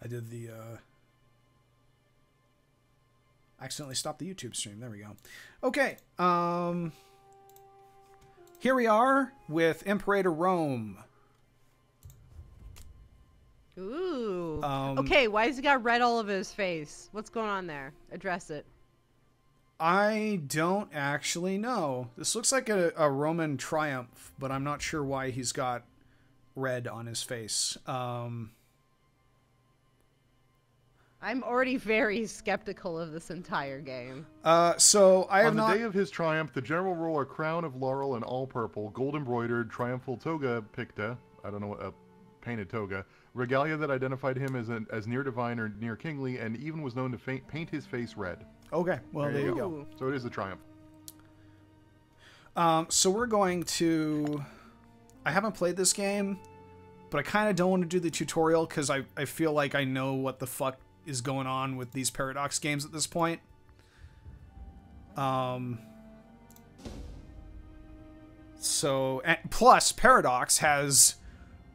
I did the accidentally stopped the YouTube stream. There we go. Okay. Here we are with Imperator Rome. Ooh. Okay, why has he got red all over his face? What's going on there? Address it. I don't actually know. This looks like a Roman triumph, but I'm not sure why he's got red on his face. I'm already very skeptical of this entire game. So I have On the day of his triumph, the general wore a crown of laurel and all purple, gold embroidered, triumphal toga picta. I don't know what a painted toga. Regalia that identified him as near divine or near kingly, and even was known to paint his face red. Okay, well, there you go. So it is a triumph. So we're going to... I haven't played this game, but I kind of don't want to do the tutorial because I feel like I know what the fuck is going on with these Paradox games at this point. So, and plus, Paradox has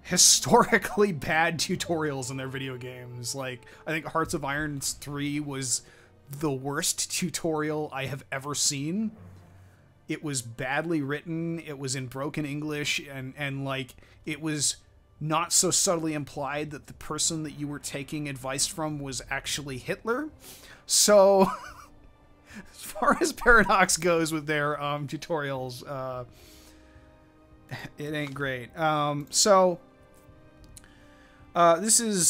historically bad tutorials in their video games. Like, I think Hearts of Iron 3 was the worst tutorial I have ever seen. It was badly written, it was in broken English, and like, it was not so subtly implied that the person that you were taking advice from was actually Hitler. So, as far as Paradox goes with their tutorials, it ain't great. This is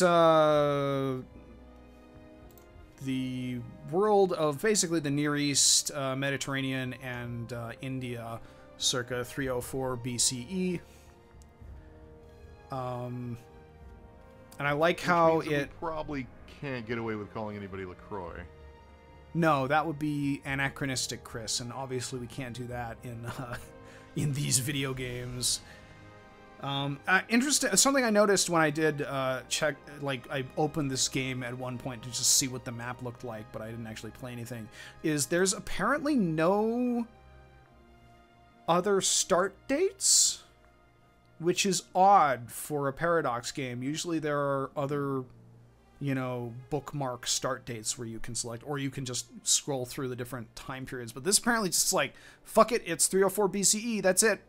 the world of basically the Near East, Mediterranean, and India, circa 304 BCE. And I like how we probably can't get away with calling anybody LaCroix. No, that would be anachronistic, Chris, and obviously we can't do that in these video games. Interesting. Something I noticed when I did check, like I opened this game at one point to just see what the map looked like, but I didn't actually play anything, is there's apparently no other start dates, which is odd for a Paradox game. Usually there are other, you know, bookmark start dates where you can select, or you can just scroll through the different time periods. But this apparently just like, fuck it, it's 304 BCE, that's it.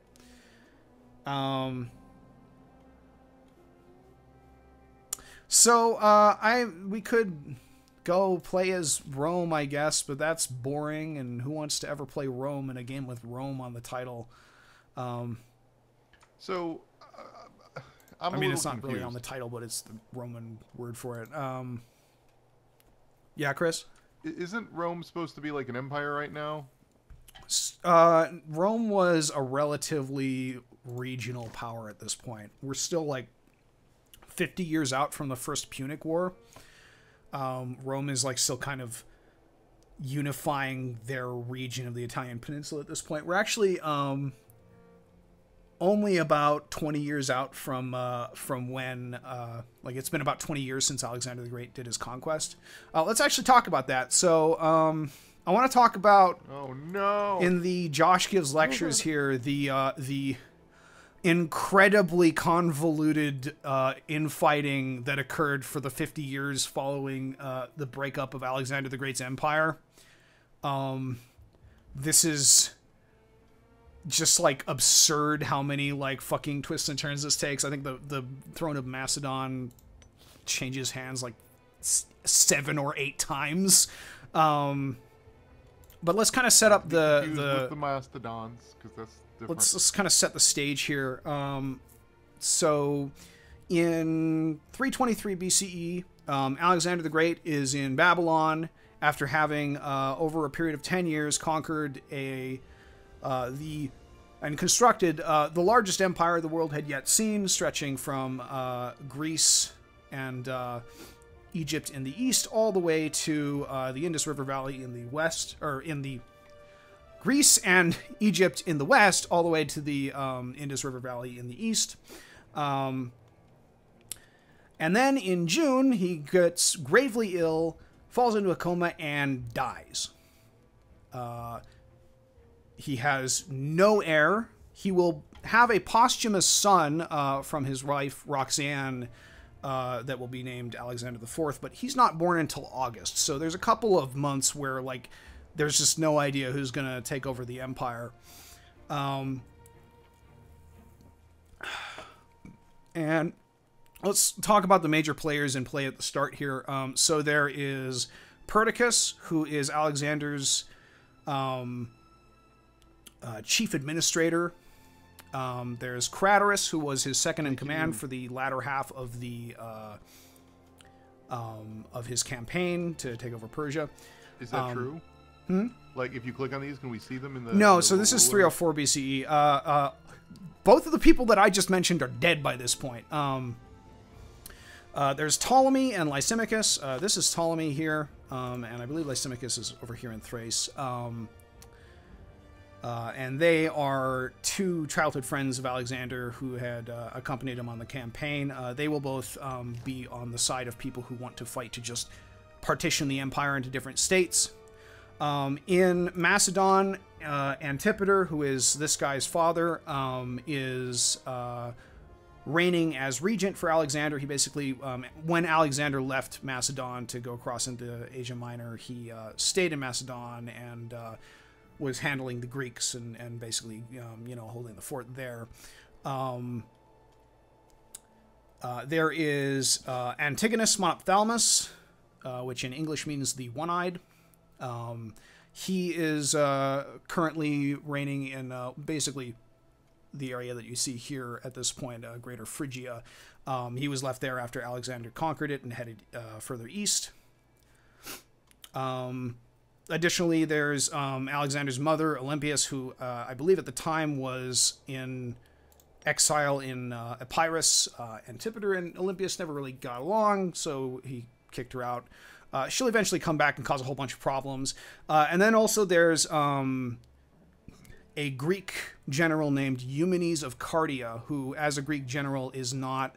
So, we could go play as Rome, I guess, but that's boring, and who wants to ever play Rome in a game with Rome on the title? So, I mean, it's not really on the title, but it's the Roman word for it. Yeah, Chris? Isn't Rome supposed to be like an empire right now? Rome was a relatively regional power at this point. We're still like 50 years out from the First Punic War. Rome is like still kind of unifying their region of the Italian peninsula at this point. We're actually only about 20 years out from when like it's been about 20 years since Alexander the Great did his conquest. Let's actually talk about that. So I want to talk about, oh no, in the Josh Gives Lectures here, the incredibly convoluted infighting that occurred for the 50 years following the breakup of Alexander the Great's empire. This is just like absurd how many like fucking twists and turns this takes. I think the throne of Macedon changes hands like 7 or 8 times. But let's kind of set up the Mastodons, because that's different. Let's kind of set the stage here. So in 323 BCE, Alexander the Great is in Babylon after having over a period of 10 years conquered and constructed the largest empire the world had yet seen, stretching from Greece and Egypt in the east all the way to the Indus River Valley in the west, or in the Greece and Egypt in the west, all the way to the Indus River Valley in the east. And then in June, he gets gravely ill, falls into a coma, and dies. He has no heir. He will have a posthumous son from his wife, Roxanne, that will be named Alexander IV, but he's not born until August. So there's a couple of months where like there's just no idea who's going to take over the empire. And let's talk about the major players in play at the start here. So there is Perdiccas, who is Alexander's chief administrator. There's Craterus, who was his second in command for the latter half of the of his campaign to take over Persia. Is that true? Like, if you click on these, can we see them in the... No, so this is 304 BCE. Both of the people that I just mentioned are dead by this point. There's Ptolemy and Lysimachus. This is Ptolemy here, and I believe Lysimachus is over here in Thrace. And they are two childhood friends of Alexander who had accompanied him on the campaign. They will both be on the side of people who want to fight to just partition the empire into different states. In Macedon, Antipater, who is this guy's father, is reigning as regent for Alexander. He basically, when Alexander left Macedon to go across into Asia Minor, he stayed in Macedon and was handling the Greeks and basically, you know, holding the fort there. There is Antigonus Monophthalmus, which in English means the one-eyed. He is currently reigning in basically the area that you see here at this point, Greater Phrygia. He was left there after Alexander conquered it and headed further east. Additionally, there's Alexander's mother, Olympias, who I believe at the time was in exile in Epirus. Antipater and Olympias never really got along, so he kicked her out. She'll eventually come back and cause a whole bunch of problems. And then also there's a Greek general named Eumenes of Cardia, who, as a Greek general, is not...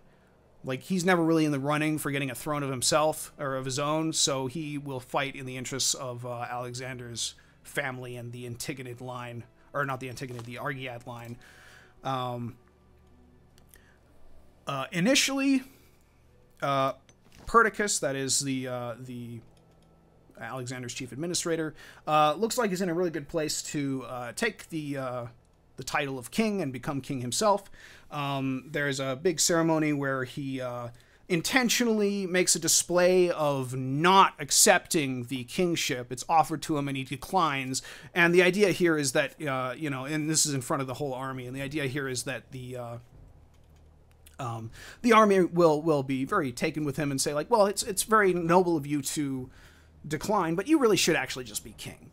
Like, he's never really in the running for getting a throne of himself, or of his own, so he will fight in the interests of Alexander's family and the Antigonid line, or not the Antigonid, the Argead line. Initially, Perdiccas, that is the Alexander's chief administrator, looks like he's in a really good place to take the title of king and become king himself. There's a big ceremony where he intentionally makes a display of not accepting the kingship. It's offered to him and he declines. And the idea here is that, you know, and this is in front of the whole army, and the idea here is that the army will be very taken with him and say, like, well, it's very noble of you to decline, but you really should actually just be king.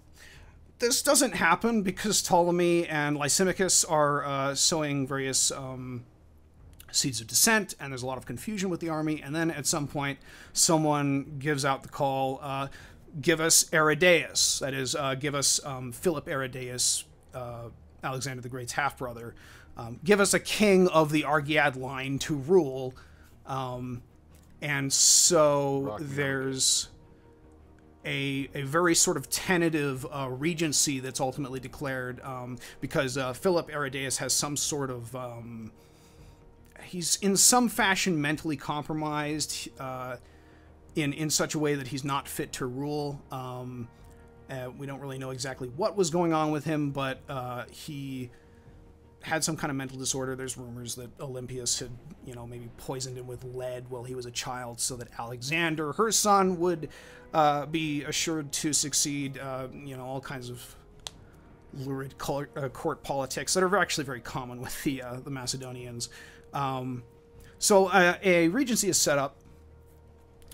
This doesn't happen because Ptolemy and Lysimachus are sowing various seeds of dissent, and there's a lot of confusion with the army. And then at some point, someone gives out the call, give us Aridaeus. That is, give us Philip Aridaeus, Alexander the Great's half-brother. Give us a king of the Argead line to rule. And so there's a very sort of tentative regency that's ultimately declared because Philip Aridaeus has some sort of... he's in some fashion mentally compromised in such a way that he's not fit to rule. We don't really know exactly what was going on with him, but he had some kind of mental disorder. There's rumors that Olympias had, you know, maybe poisoned him with lead while he was a child so that Alexander, her son, would be assured to succeed. You know, all kinds of lurid court politics that are actually very common with the Macedonians. So a regency is set up,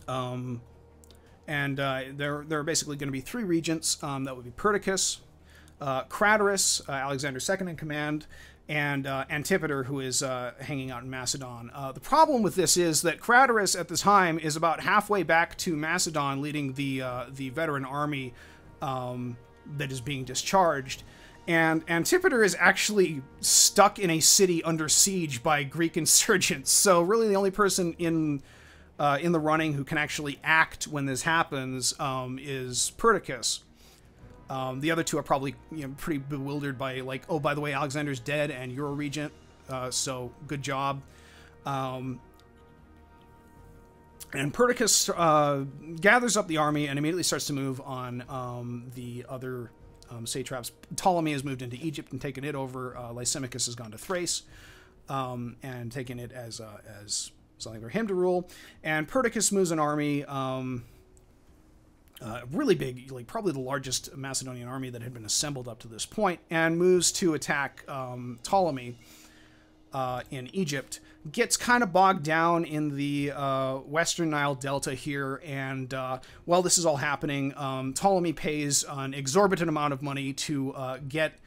and there are basically going to be three regents. That would be Perdiccas, Craterus, Alexander's second in command, and Antipater, who is hanging out in Macedon. The problem with this is that Craterus at the time is about halfway back to Macedon, leading the veteran army that is being discharged. And Antipater is actually stuck in a city under siege by Greek insurgents. So really the only person in the running who can actually act when this happens is Perdiccas. The other two are probably, you know, pretty bewildered by, like, oh, by the way, Alexander's dead and you're a regent, so good job. And Perdiccas gathers up the army and immediately starts to move on the other satraps. Ptolemy has moved into Egypt and taken it over. Lysimachus has gone to Thrace and taken it as something for him to rule. And Perdiccas moves an army, really big, like probably the largest Macedonian army that had been assembled up to this point, and moves to attack Ptolemy in Egypt. Gets kind of bogged down in the Western Nile Delta here, and while this is all happening, Ptolemy pays an exorbitant amount of money to get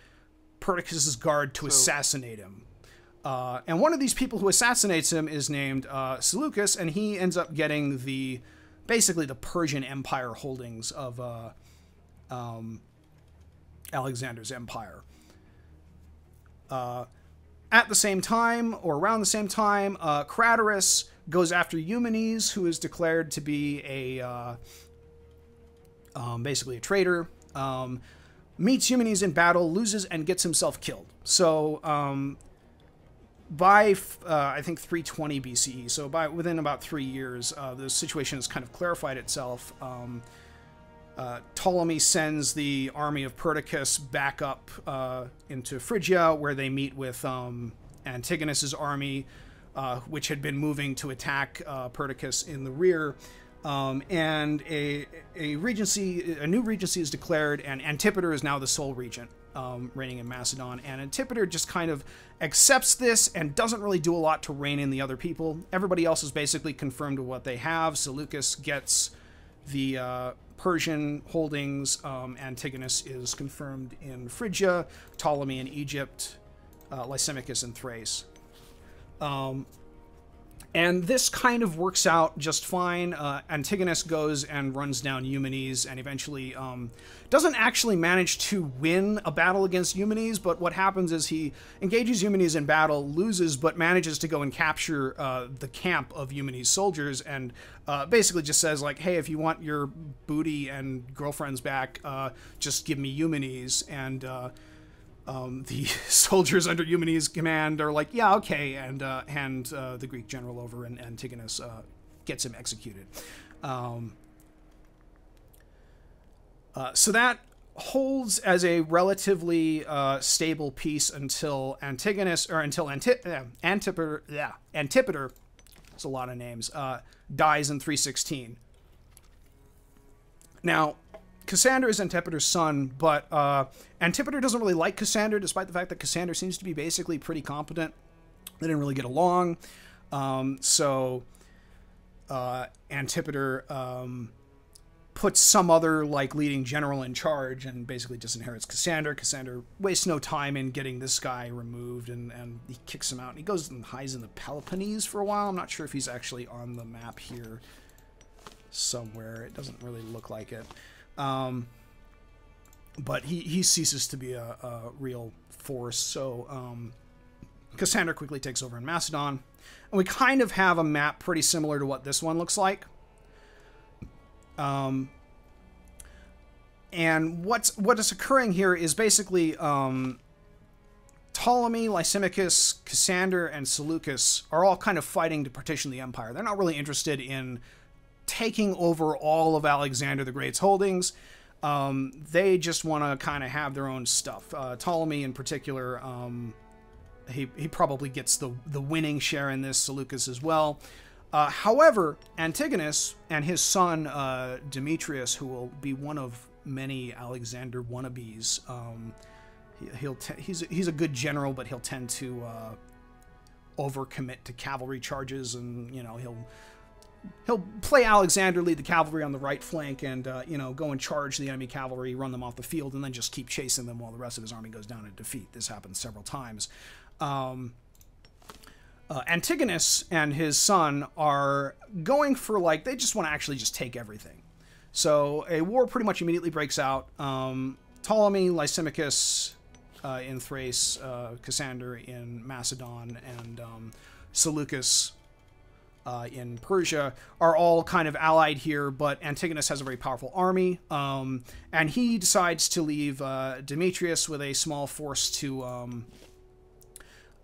Perdiccas' guard to assassinate him. And one of these people who assassinates him is named Seleucus, and he ends up getting basically the Persian Empire holdings of Alexander's empire. At the same time, or around the same time, Craterus goes after Eumenes, who is declared to be basically a traitor. Meets Eumenes in battle, loses, and gets himself killed. So by I think 320 BCE, so within about 3 years, the situation has kind of clarified itself. Ptolemy sends the army of Perdiccas back up into Phrygia, where they meet with Antigonus's army, which had been moving to attack Perdiccas in the rear. And a new regency is declared, and Antipater is now the sole regent, reigning in Macedon. And Antipater just kind of accepts this and doesn't really do a lot to rein in the other people. Everybody else is basically confirmed with what they have. Seleucus gets the Persian holdings. Antigonus is confirmed in Phrygia, Ptolemy in Egypt, Lysimachus in Thrace. And this kind of works out just fine. Antigonus goes and runs down Eumenes and eventually doesn't actually manage to win a battle against Eumenes, but what happens is he engages Eumenes in battle, loses, but manages to go and capture the camp of Eumenes' soldiers, and basically just says, like, hey, if you want your booty and girlfriends back, just give me Eumenes. And the soldiers under Eumenes' command are like, yeah, okay, and hand the Greek general over, and Antigonus gets him executed. So that holds as a relatively stable peace until Antipater, it's a lot of names, dies in 316. Now, Cassander is Antipater's son, but Antipater doesn't really like Cassander, despite the fact that Cassander seems to be basically pretty competent. They didn't really get along. So Antipater puts some other leading general in charge and basically disinherits Cassander. Cassander wastes no time in getting this guy removed, and he kicks him out. And he goes and hides in the Peloponnese for a while. I'm not sure if he's actually on the map here somewhere. It doesn't really look like it. But he ceases to be a real force. So Cassander quickly takes over in Macedon. And we kind of have a map pretty similar to what this one looks like. And what is occurring here is basically Ptolemy, Lysimachus, Cassander, and Seleucus are all kind of fighting to partition the empire. They're not really interested in taking over all of Alexander the Great's holdings. They just want to kind of have their own stuff. Ptolemy in particular, he probably gets the winning share in this, Seleucus as well. However, Antigonus and his son Demetrius, who will be one of many Alexander wannabes, he's a good general, but he'll tend to overcommit to cavalry charges, and he'll play Alexander, lead the cavalry on the right flank, and go and charge the enemy cavalry, run them off the field, and then just keep chasing them while the rest of his army goes down in defeat. This happens several times. Antigonus and his son are going for, they just want to actually just take everything. So a war pretty much immediately breaks out. Ptolemy, Lysimachus in Thrace, Cassander in Macedon, and Seleucus in Persia are all kind of allied here, but Antigonus has a very powerful army, and he decides to leave Demetrius with a small force to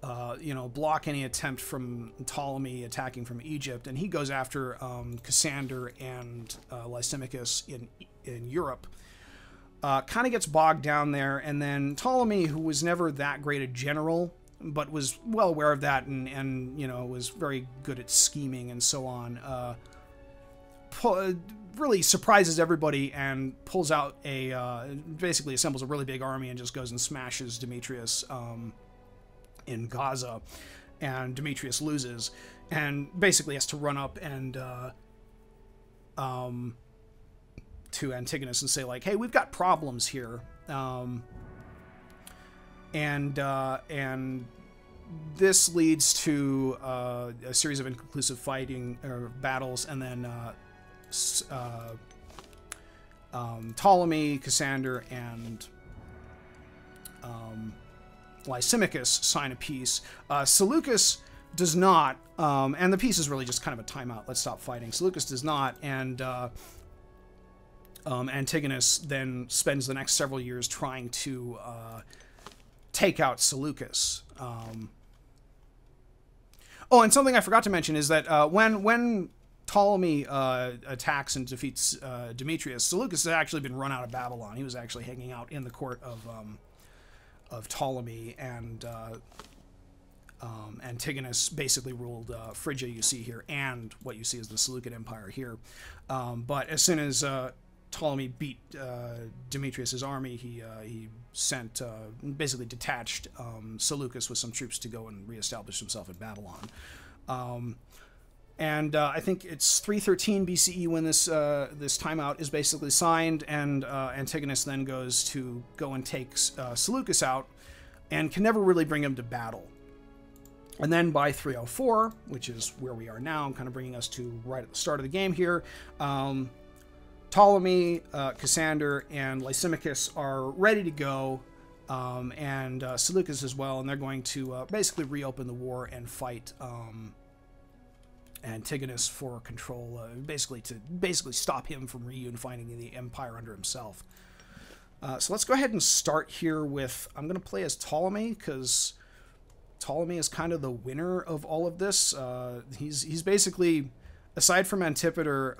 block any attempt from Ptolemy attacking from Egypt, and he goes after Cassander and Lysimachus in Europe. Kind of gets bogged down there, and then Ptolemy, who was never that great a general, but was well aware of that, and was very good at scheming and so on, really surprises everybody and pulls out basically assembles a really big army and just goes and smashes Demetrius in Gaza, and Demetrius loses, and basically has to run up and to Antigonus and say, like, hey, we've got problems here, and this leads to a series of inconclusive fighting or battles, and then Ptolemy, Cassander, and Lysimachus sign a peace. Seleucus does not, and the peace is really just kind of a timeout. Let's stop fighting. Seleucus does not, and Antigonus then spends the next several years trying to take out Seleucus. And something I forgot to mention is that when Ptolemy attacks and defeats Demetrius, Seleucus has actually been run out of Babylon. He was actually hanging out in the court of Ptolemy, and Antigonus basically ruled Phrygia, you see here, and what you see is the Seleucid Empire here. But as soon as Ptolemy beat Demetrius's army, he sent, basically detached Seleucus with some troops to go and reestablish himself in Babylon. And I think it's 313 BCE when this timeout is basically signed, and Antigonus then goes to go and take Seleucus out, and can never really bring him to battle. And then by 304, which is where we are now, kind of bringing us to right at the start of the game here, Ptolemy, Cassander, and Lysimachus are ready to go, and Seleucus as well, and they're going to basically reopen the war and fight Antigonus for control, basically stop him from reunifying the empire under himself. So let's go ahead and start here with, I'm going to play as Ptolemy, because Ptolemy is kind of the winner of all of this. He's basically, aside from Antipater,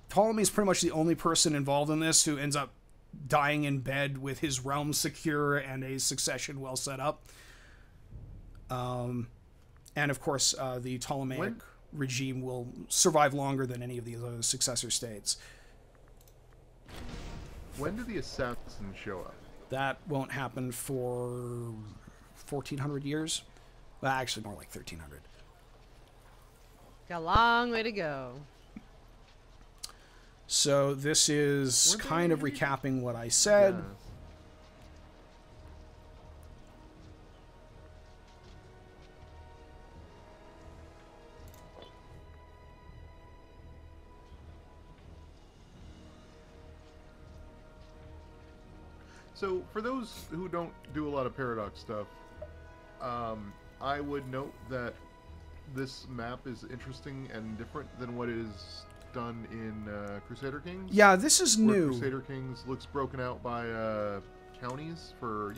Ptolemy is pretty much the only person involved in this who ends up dying in bed with his realm secure and a succession well set up. And of course, the Ptolemaic regime will survive longer than any of the other successor states. When do the assassins show up? That won't happen for 1,400 years. Well, actually, more like 1,300. Got a long way to go. So this is kind of recapping what I said. Yeah. So, for those who don't do a lot of Paradox stuff, I would note that this map is interesting and different than what is done in Crusader Kings. Yeah, this is new. Crusader Kings looks broken out by counties for,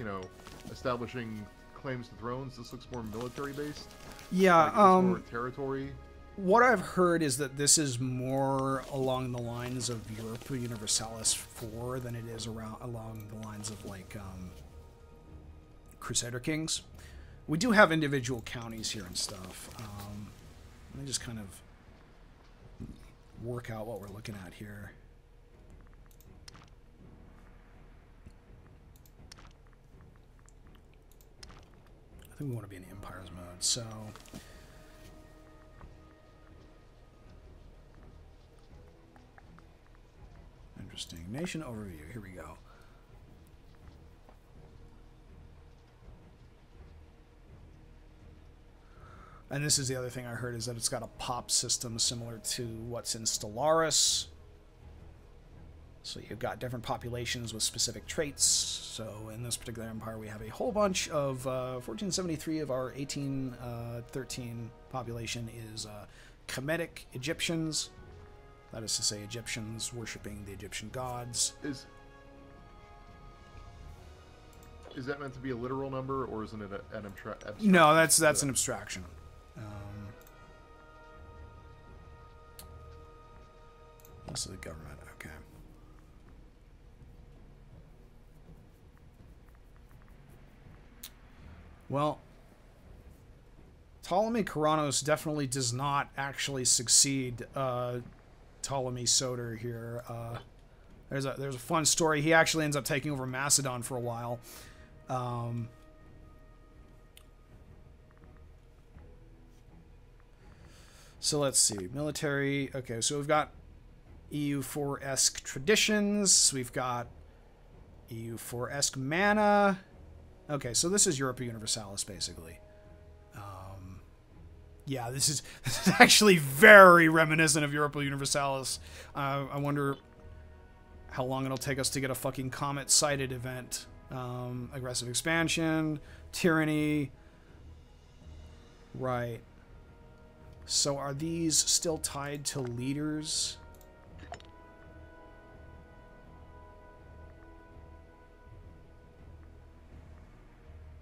establishing claims to thrones. This looks more military-based. Yeah, more territory. What I've heard is that this is more along the lines of Europa Universalis 4 than it is along the lines of, like, Crusader Kings. We do have individual counties here and stuff. Let me just kind of work out what we're looking at here. I think we want to be in Empires mode, so... Interesting. Nation overview. Here we go. And this is the other thing I heard, is that it's got a pop system similar to what's in Stellaris. So you've got different populations with specific traits. So in this particular empire, we have a whole bunch of 1473 of our 1813 population is Kemetic Egyptians. That is to say, Egyptians worshipping the Egyptian gods. Is that meant to be a literal number, or isn't it an abstraction? No, that's an abstraction. This is the government. Okay. Well, Ptolemy Keranos definitely does not actually succeed Ptolemy Soter here. There's a fun story. He actually ends up taking over Macedon for a while. So let's see. Military. Okay, so we've got EU4-esque traditions. We've got EU4-esque mana. Okay, so this is Europa Universalis, basically. Yeah, this is actually very reminiscent of Europa Universalis. I wonder how long it'll take us to get a fucking comet-sighted event. Aggressive expansion, tyranny. Right. So are these still tied to leaders?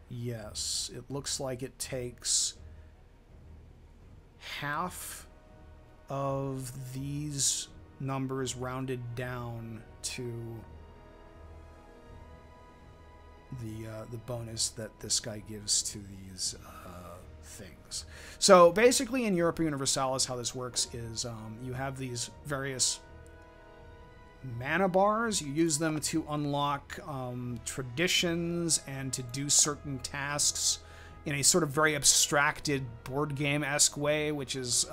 Yes, it looks like it takes half of these numbers rounded down to the bonus that this guy gives to these things. So basically in Europa Universalis, how this works is you have these various mana bars. You use them to unlock traditions and to do certain tasks in a sort of very abstracted board game-esque way, which is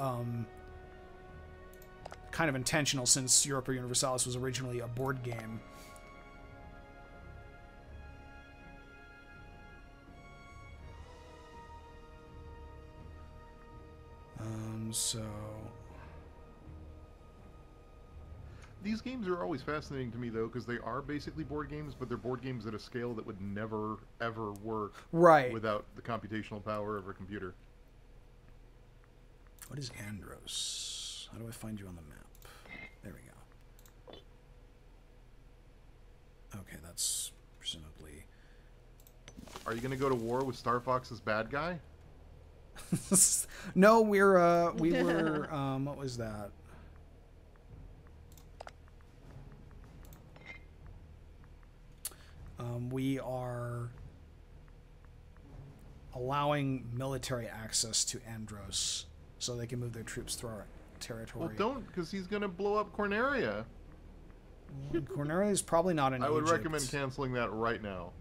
kind of intentional since Europa Universalis was originally a board game. So these games are always fascinating to me, though, because they are basically board games, but they're board games at a scale that would never, ever work without the computational power of a computer. What is Andros? How do I find you on the map? There we go. Okay, that's presumably... Are you going to go to war with Star Fox's bad guy? No, we were, what was that? We are allowing military access to Andros so they can move their troops through our territory. Well, don't, because he's going to blow up Corneria. Corneria is probably not in I would Egypt. recommend canceling that right now.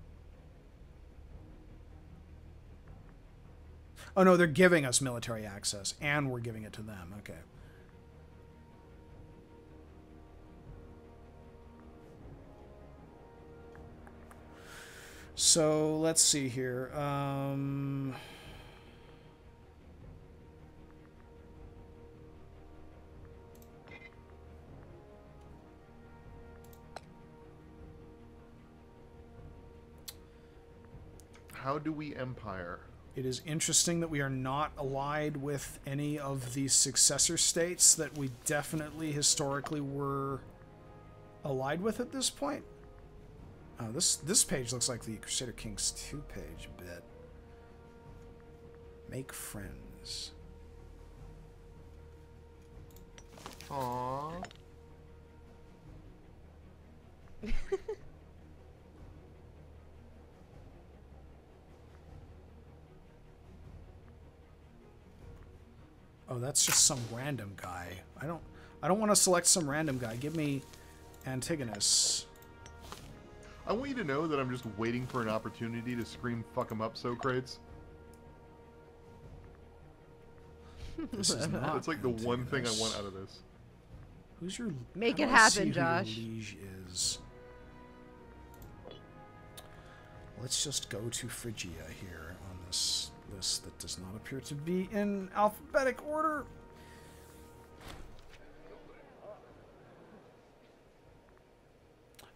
Oh, no, they're giving us military access, and we're giving it to them. Okay. So, let's see here. How do we empire? It is interesting that we are not allied with any of the successor states that we definitely historically were allied with at this point. Oh, this page looks like the Crusader Kings 2 page a bit. Make friends. Aww. Oh, that's just some random guy. I don't want to select some random guy. Give me Antigonus. I want you to know that I'm just waiting for an opportunity to scream "fuck 'em up, Socrates." This is not. That's like the one thing I want out of this. Who's your? Make I it don't see happen, who your Josh. liege is. Let's just go to Phrygia here on this list that does not appear to be in alphabetic order.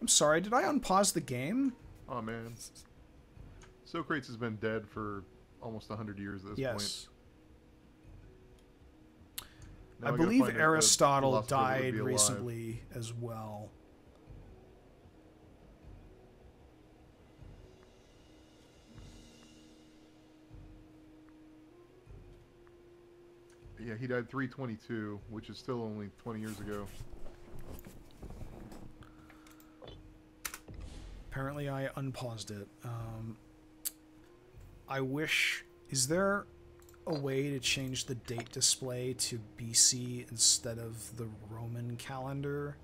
I'm sorry, did I unpause the game? Oh man, Socrates has been dead for almost 100 years at this Yes. point. Now I gotta believe find a Aristotle philosopher that would died be alive. recently as well. Yeah, he died 322, which is still only 20 years ago. Apparently I unpaused it. I wish... Is there a way to change the date display to BC instead of the Roman calendar?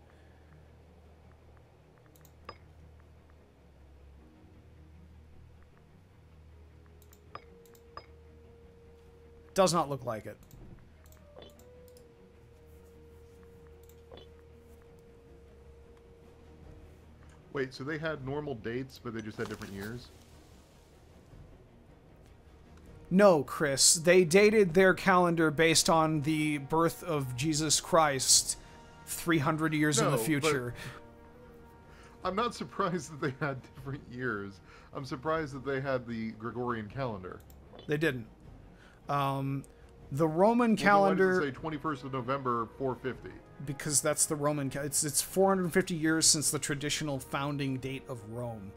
Does not look like it. Wait, so they had normal dates, but they just had different years? No, Chris. They dated their calendar based on the birth of Jesus Christ 300 years in the future. I'm not surprised that they had different years. I'm surprised that they had the Gregorian calendar. They didn't. The Roman calendar... Why does it say 21st of November, 450? Because that's the Roman... It's 450 years since the traditional founding date of Rome.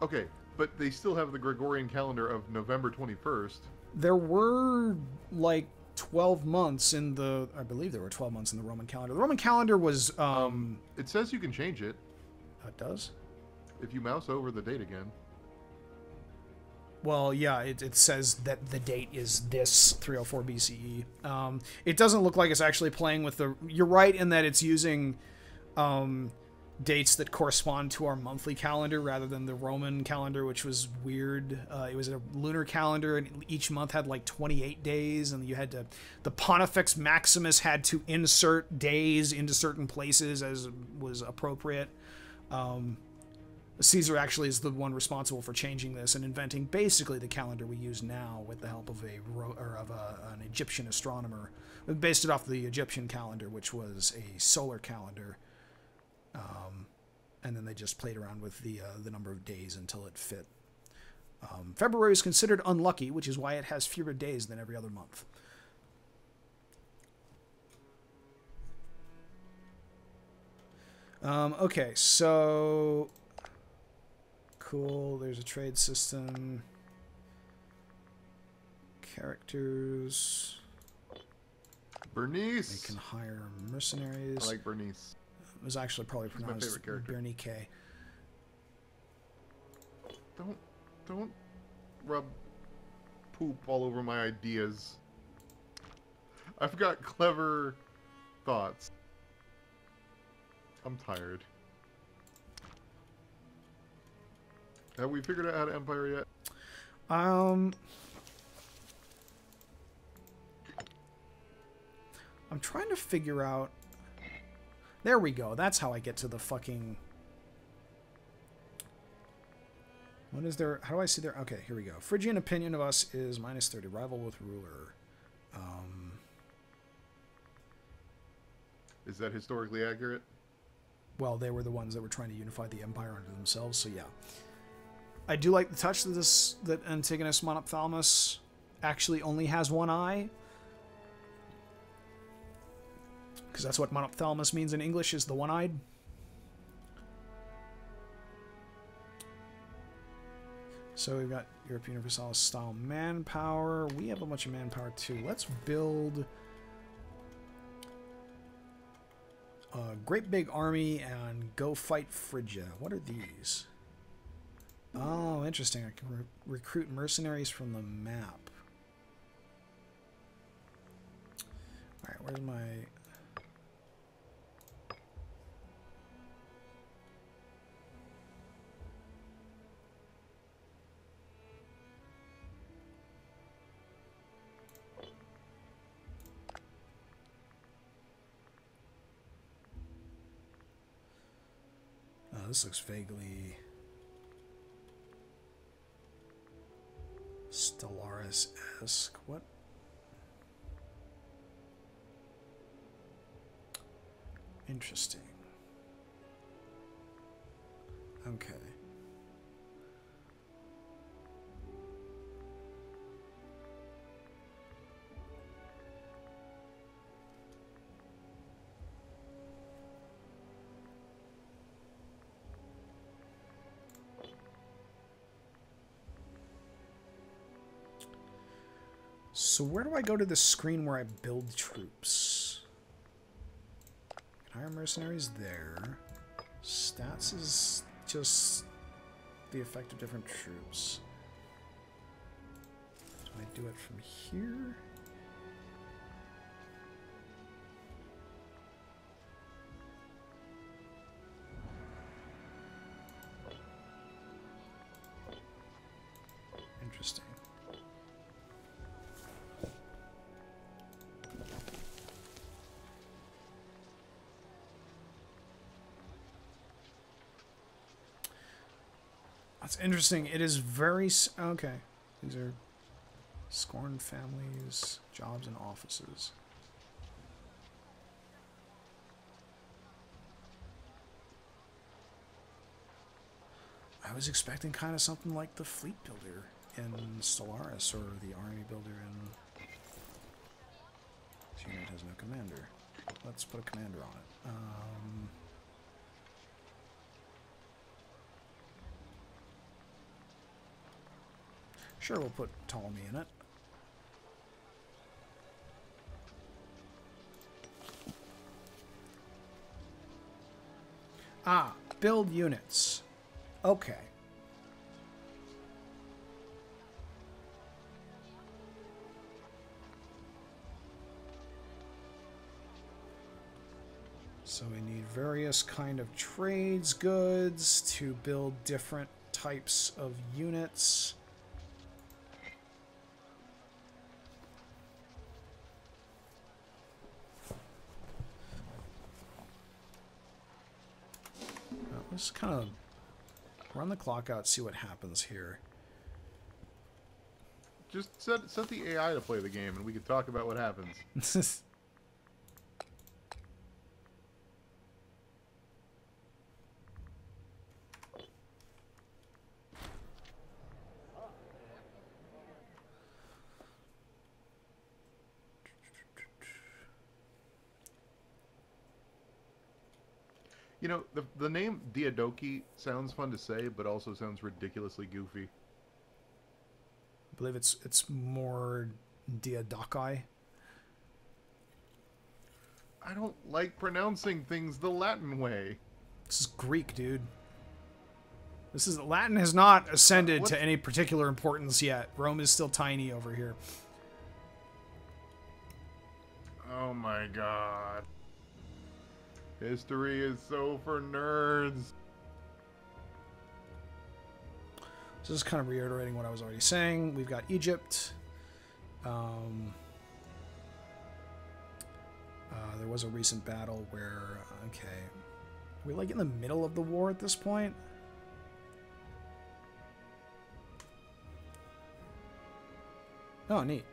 Okay, but they still have the Gregorian calendar of November 21st. There were, like, 12 months in the... I believe there were 12 months in the Roman calendar. The Roman calendar was... It says you can change it. It does? If you mouse over the date again. Well, yeah, it says that the date is this 304 BCE. It doesn't look like it's actually playing with the... You're right in that it's using dates that correspond to our monthly calendar rather than the Roman calendar, which was weird. It was a lunar calendar, and each month had like 28 days, and you had to... The Pontifex Maximus had to insert days into certain places as was appropriate. Caesar actually is the one responsible for changing this and inventing basically the calendar we use now with the help of an Egyptian astronomer. We based it off the Egyptian calendar, which was a solar calendar, and then they just played around with the number of days until it fit. February is considered unlucky, which is why it has fewer days than every other month. Okay, so... Cool, there's a trade system. Characters. Bernice! They can hire mercenaries. I like Bernice. It was actually probably pronounced Bernice. Don't rub poop all over my ideas. I've got clever thoughts. I'm tired. Have we figured out how to Empire yet? I'm trying to figure out... There we go. That's how I get to the fucking... What is there? How do I see there? Okay, here we go. Phrygian opinion of us is -30. Rival with ruler. Is that historically accurate? Well, they were the ones that were trying to unify the empire under themselves, so yeah. I do like the touch that Antigonus Monophthalmus actually only has one eye. Because that's what Monophthalmus means in English, is the one-eyed. So we've got Europe Universalis style manpower. We have a bunch of manpower too. Let's build a great big army and go fight Phrygia. What are these? Oh, interesting. I can recruit mercenaries from the map. Alright, where's my... Oh, this looks vaguely... Stellaris-esque. What? Interesting. Okay. So where do I go to the screen where I build troops? Hire mercenaries there. Stats is just the effect of different troops. Do I do it from here? Interesting. That's interesting. It is very... Okay. These are scorned families, jobs, and offices. I was expecting kind of something like the Fleet Builder in Stellaris, or the Army Builder in... This unit has no commander. Let's put a commander on it. Sure, we'll put Ptolemy in it. Ah, build units. Okay. So we need various kind of trades goods to build different types of units. Let's kind of run the clock out, see what happens here. Just set the AI to play the game, and we can talk about what happens. You know, the name Diadochi sounds fun to say, but also sounds ridiculously goofy. I believe it's more Diadochi. I don't like pronouncing things the Latin way. This is Greek, dude. This is Latin has not ascended to any particular importance yet. Rome is still tiny over here. Oh my god. History is so for nerds. So just kind of reiterating what I was already saying. We've got Egypt. There was a recent battle where, okay, are we like in the middle of the war at this point? Oh, neat.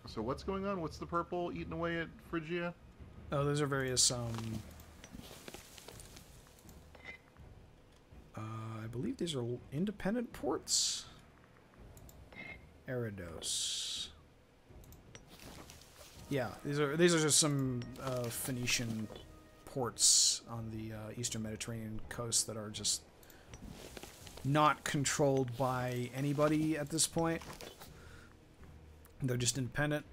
So what's going on? What's the purple eating away at Phrygia? Oh, those are various, I believe these are independent ports. Eridos. Yeah, these are just some Phoenician ports on the eastern Mediterranean coast that are just not controlled by anybody at this point. They're just independent.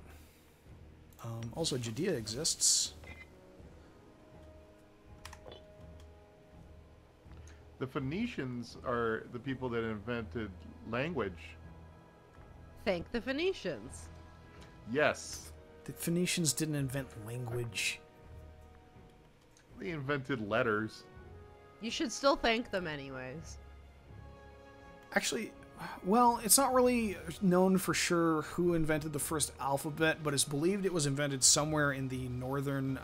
Also, Judea exists. The Phoenicians are the people that invented language. Thank the Phoenicians. Yes. The Phoenicians didn't invent language. They invented letters. You should still thank them anyways. Actually, well, it's not really known for sure who invented the first alphabet, but it's believed it was invented somewhere in the northern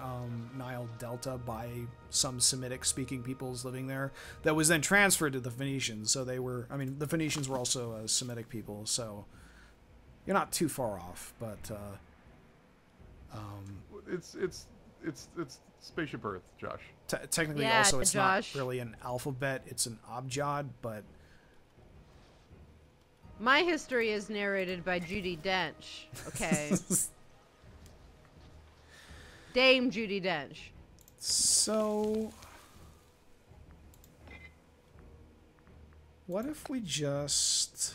Nile Delta by some Semitic-speaking peoples living there that was then transferred to the Phoenicians. So they were, I mean, the Phoenicians were also a Semitic people, so you're not too far off, but... It's Spaceship Earth, Josh. Technically, yeah, also, it's Josh. not really an alphabet, it's an abjad, but... My history is narrated by Judi Dench. Okay. Dame Judi Dench. So, what if we just...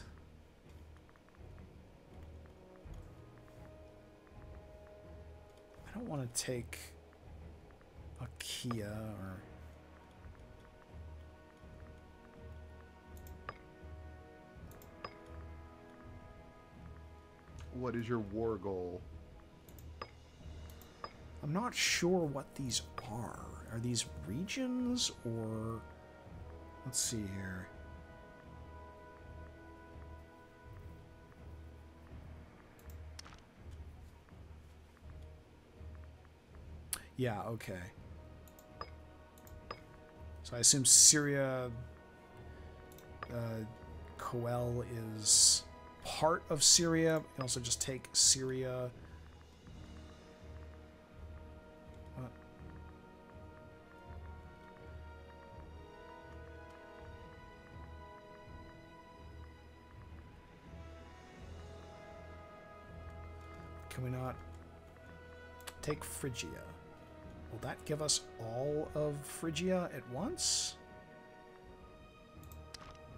I don't want to take Achaia or... What is your war goal? I'm not sure what these are. Are these regions or... Let's see here. Yeah, okay. So I assume Syria... Coel is part of Syria. You can also just take Syria... What? Can we not take Phrygia? Will that give us all of Phrygia at once?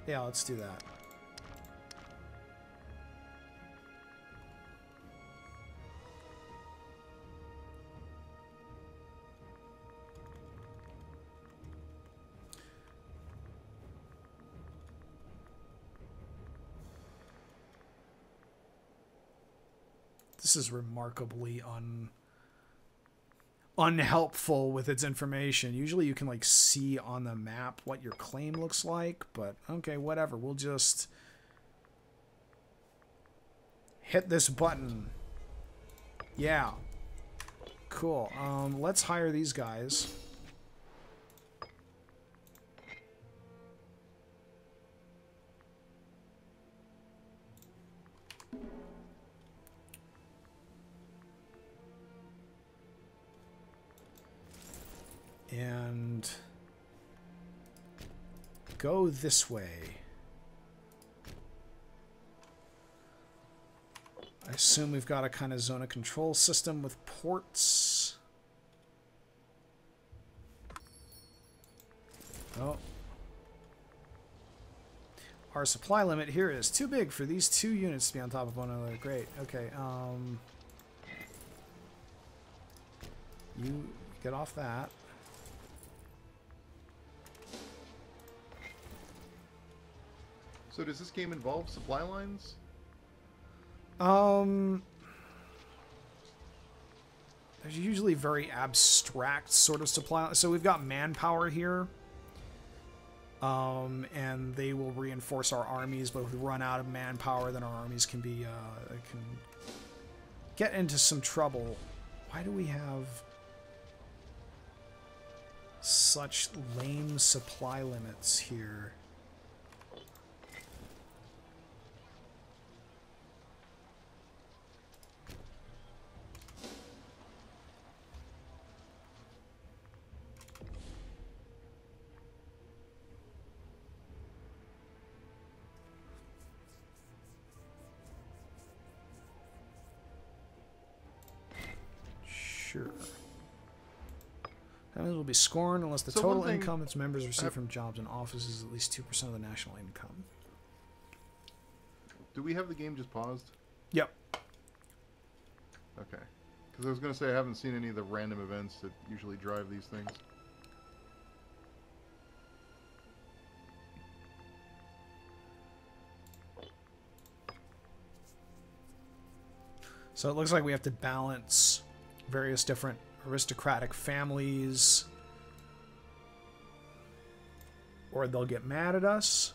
Yeah, let's do that. This is remarkably unhelpful with its information. Usually you can like see on the map what your claim looks like, but okay, whatever. We'll just hit this button. Yeah. Cool. Let's hire these guys. And go this way. I assume we've got a kind of zone of control system with ports. Oh. Our supply limit here is too big for these two units to be on top of one another. Great. Okay. You get off that. So does this game involve supply lines? There's usually very abstract sort of supply. So we've got manpower here. And they will reinforce our armies, but if we run out of manpower, then our armies can be, can get into some trouble. Why do we have such lame supply limits here? Sure. Families will be scorned unless the total income its members receive from jobs and offices is at least 2% of the national income. Do we have the game just paused? Yep. Okay. Because I was going to say I haven't seen any of the random events that usually drive these things. So it looks like we have to balance various different aristocratic families, or they'll get mad at us.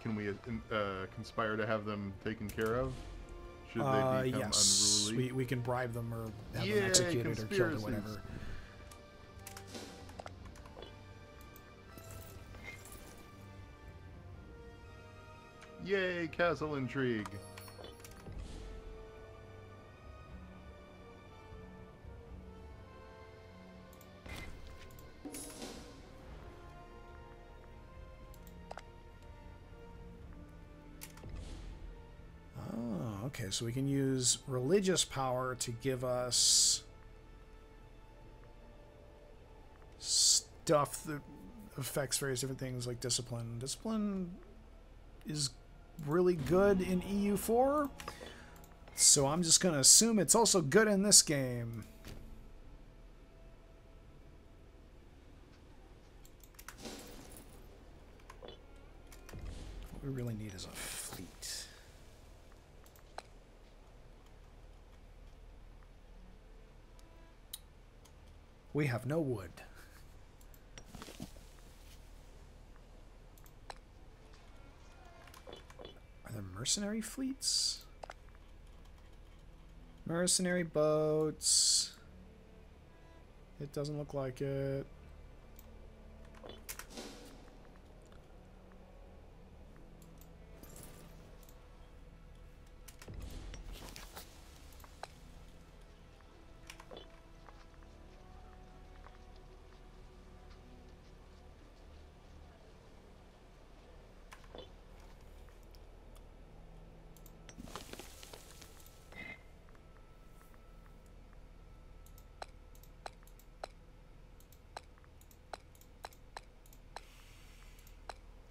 Can we conspire to have them taken care of? Should they become yes. unruly? We can bribe them or have them executed or killed or whatever. Yay, castle intrigue. Okay, so we can use religious power to give us stuff that affects various different things like discipline. Discipline is really good in EU4, so I'm just going to assume it's also good in this game. What we really need is a fleet. We have no wood. Are there mercenary fleets? Mercenary boats. It doesn't look like it.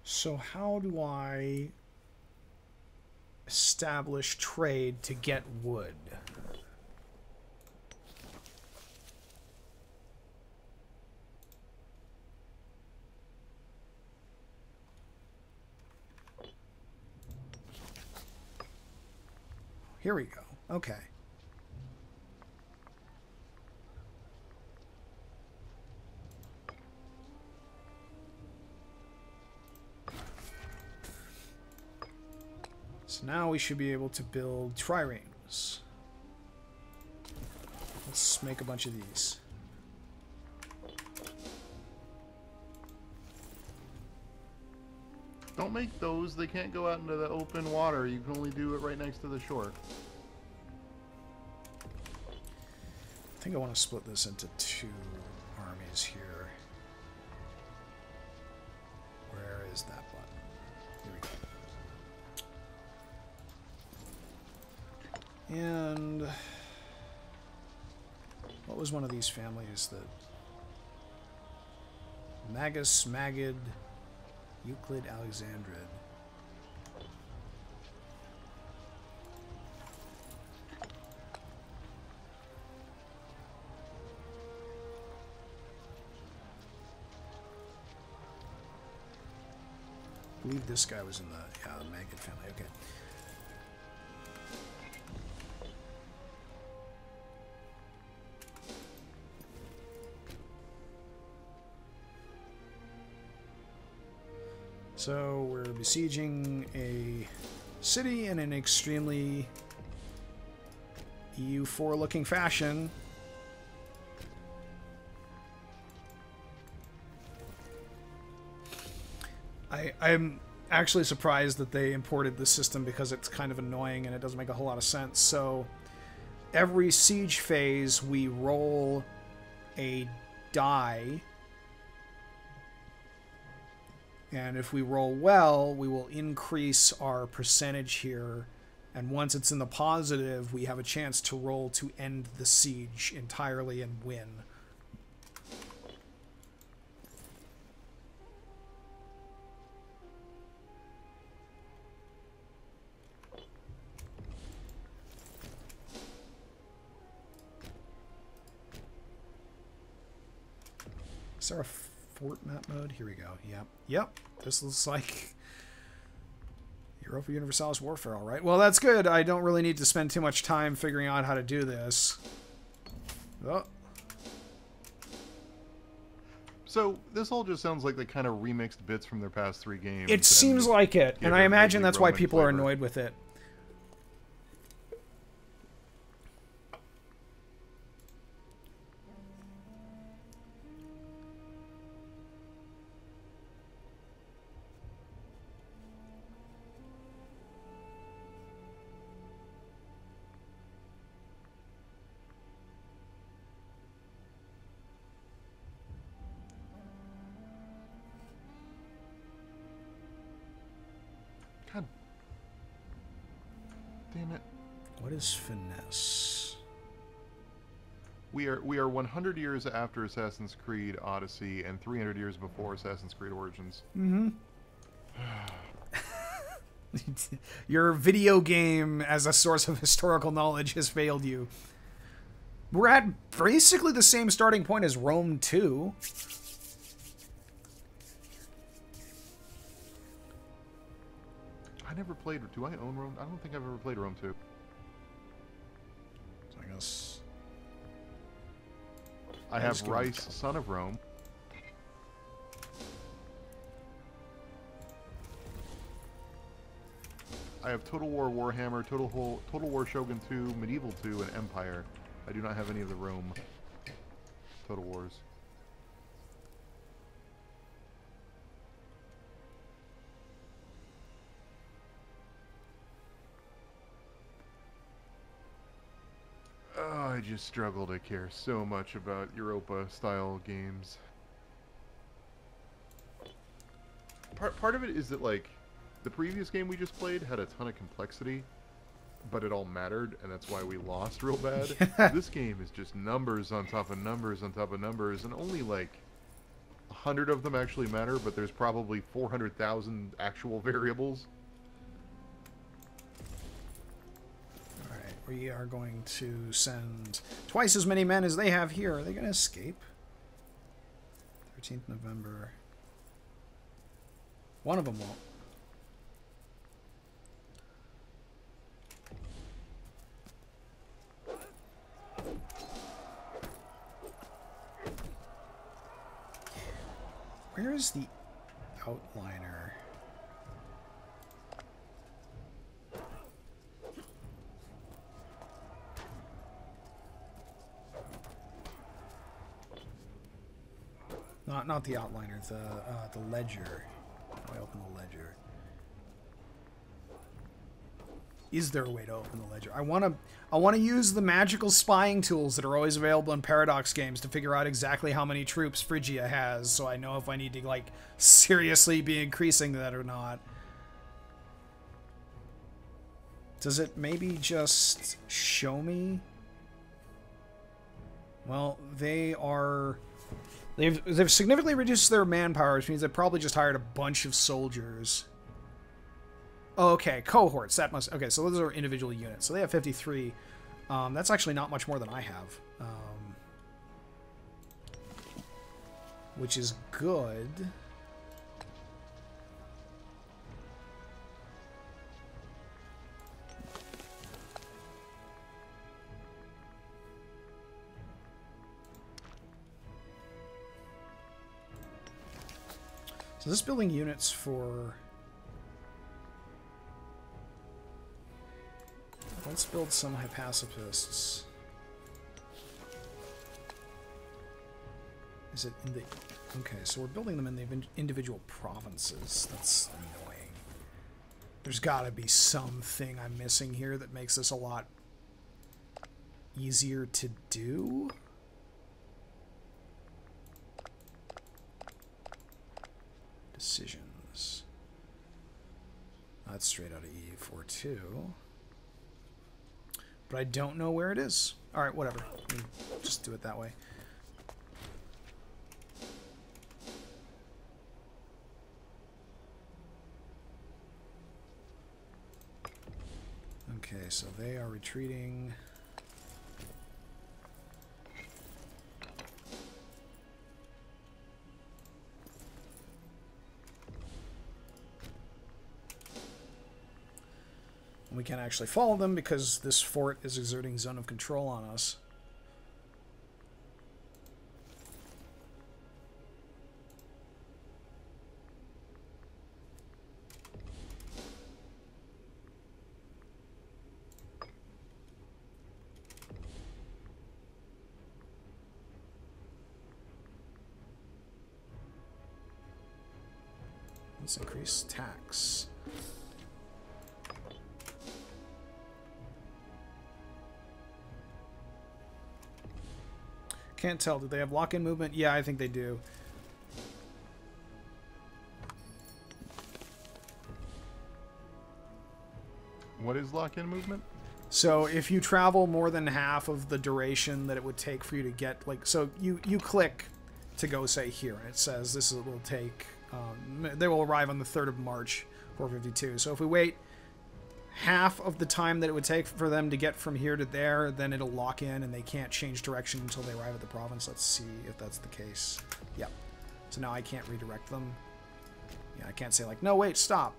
So how do I establish trade to get wood? Here we go. Okay. So now we should be able to build triremes. Let's make a bunch of these. Don't make those. They can't go out into the open water. You can only do it right next to the shore. I think I want to split this into 2 armies here. Where is that button? Here we go. And what was one of these families that Magus, Magid, Euclid, Alexandrid? I believe this guy was in the Magid family. Okay. So we're besieging a city in an extremely EU4 looking fashion. I'm actually surprised that they imported this system because it's kind of annoying and it doesn't make a whole lot of sense. So every siege phase we roll a die, and if we roll well, we will increase our percentage here, and once it's in the positive, we have a chance to roll to end the siege entirely and win. Is there a fort map mode? Here we go. Yep. Yep. This looks like Europa Universalis Warfare, all right. Well, that's good. I don't really need to spend too much time figuring out how to do this. Oh. So this all just sounds like they kind of remixed bits from their past 3 games. It seems like it, and I imagine that's why people are annoyed with it. God damn it. What is finesse? We are 100 years after Assassin's Creed Odyssey and 300 years before Assassin's Creed Origins. Mm-hmm. Your video game as a source of historical knowledge has failed you. We're at basically the same starting point as Rome 2. I never played... Do I own Rome? I don't think I've ever played Rome 2. So I guess... I have Rice, Son of Rome. I have Total War Warhammer, Total War Shogun 2, Medieval 2, and Empire. I do not have any of the Rome Total Wars. Oh, I just struggle to care so much about Europa-style games. Part of it is that, like, the previous game we just played had a ton of complexity, but it all mattered, and that's why we lost real bad. This game is just numbers on top of numbers on top of numbers, and only, like, 100 of them actually matter, but there's probably 400,000 actual variables. Alright, we are going to send twice as many men as they have here. Are they going to escape? 13th November. One of them won't. Where is the outliner? Not the outliner, the ledger. How do I open the ledger? Is there a way to open the ledger? I want to use the magical spying tools that are always available in Paradox games to figure out exactly how many troops Phrygia has, so I know if I need to, like, seriously be increasing that or not. Does it maybe just show me? Well, they've significantly reduced their manpower, which means they probably just hired a bunch of soldiers. Oh, okay, cohorts. That must... Okay, so those are individual units. So they have 53. That's actually not much more than I have. Which is good. So this building units for... Let's build some Hypacifists. Is it in the... Okay, so we're building them in the individual provinces. That's annoying. There's gotta be something I'm missing here that makes this a lot easier to do. Decisions. That's straight out of E42. But I don't know where it is. Alright, whatever. Just do it that way. Okay, so they are retreating. We can't actually follow them because this fort is exerting zone of control on us. Let's increase tax. Can't tell. Do they have lock-in movement? Yeah, I think they do. What is lock-in movement? So if you travel more than half of the duration that it would take for you to get, like, so you click to go, say, here, and it says this will take, they will arrive on the 3rd of March, 452. So if we wait half of the time that it would take for them to get from here to there, then it'll lock in and they can't change direction until they arrive at the province. Let's see if that's the case. Yep. So now I can't redirect them. Yeah, I can't say, like, no, wait, stop.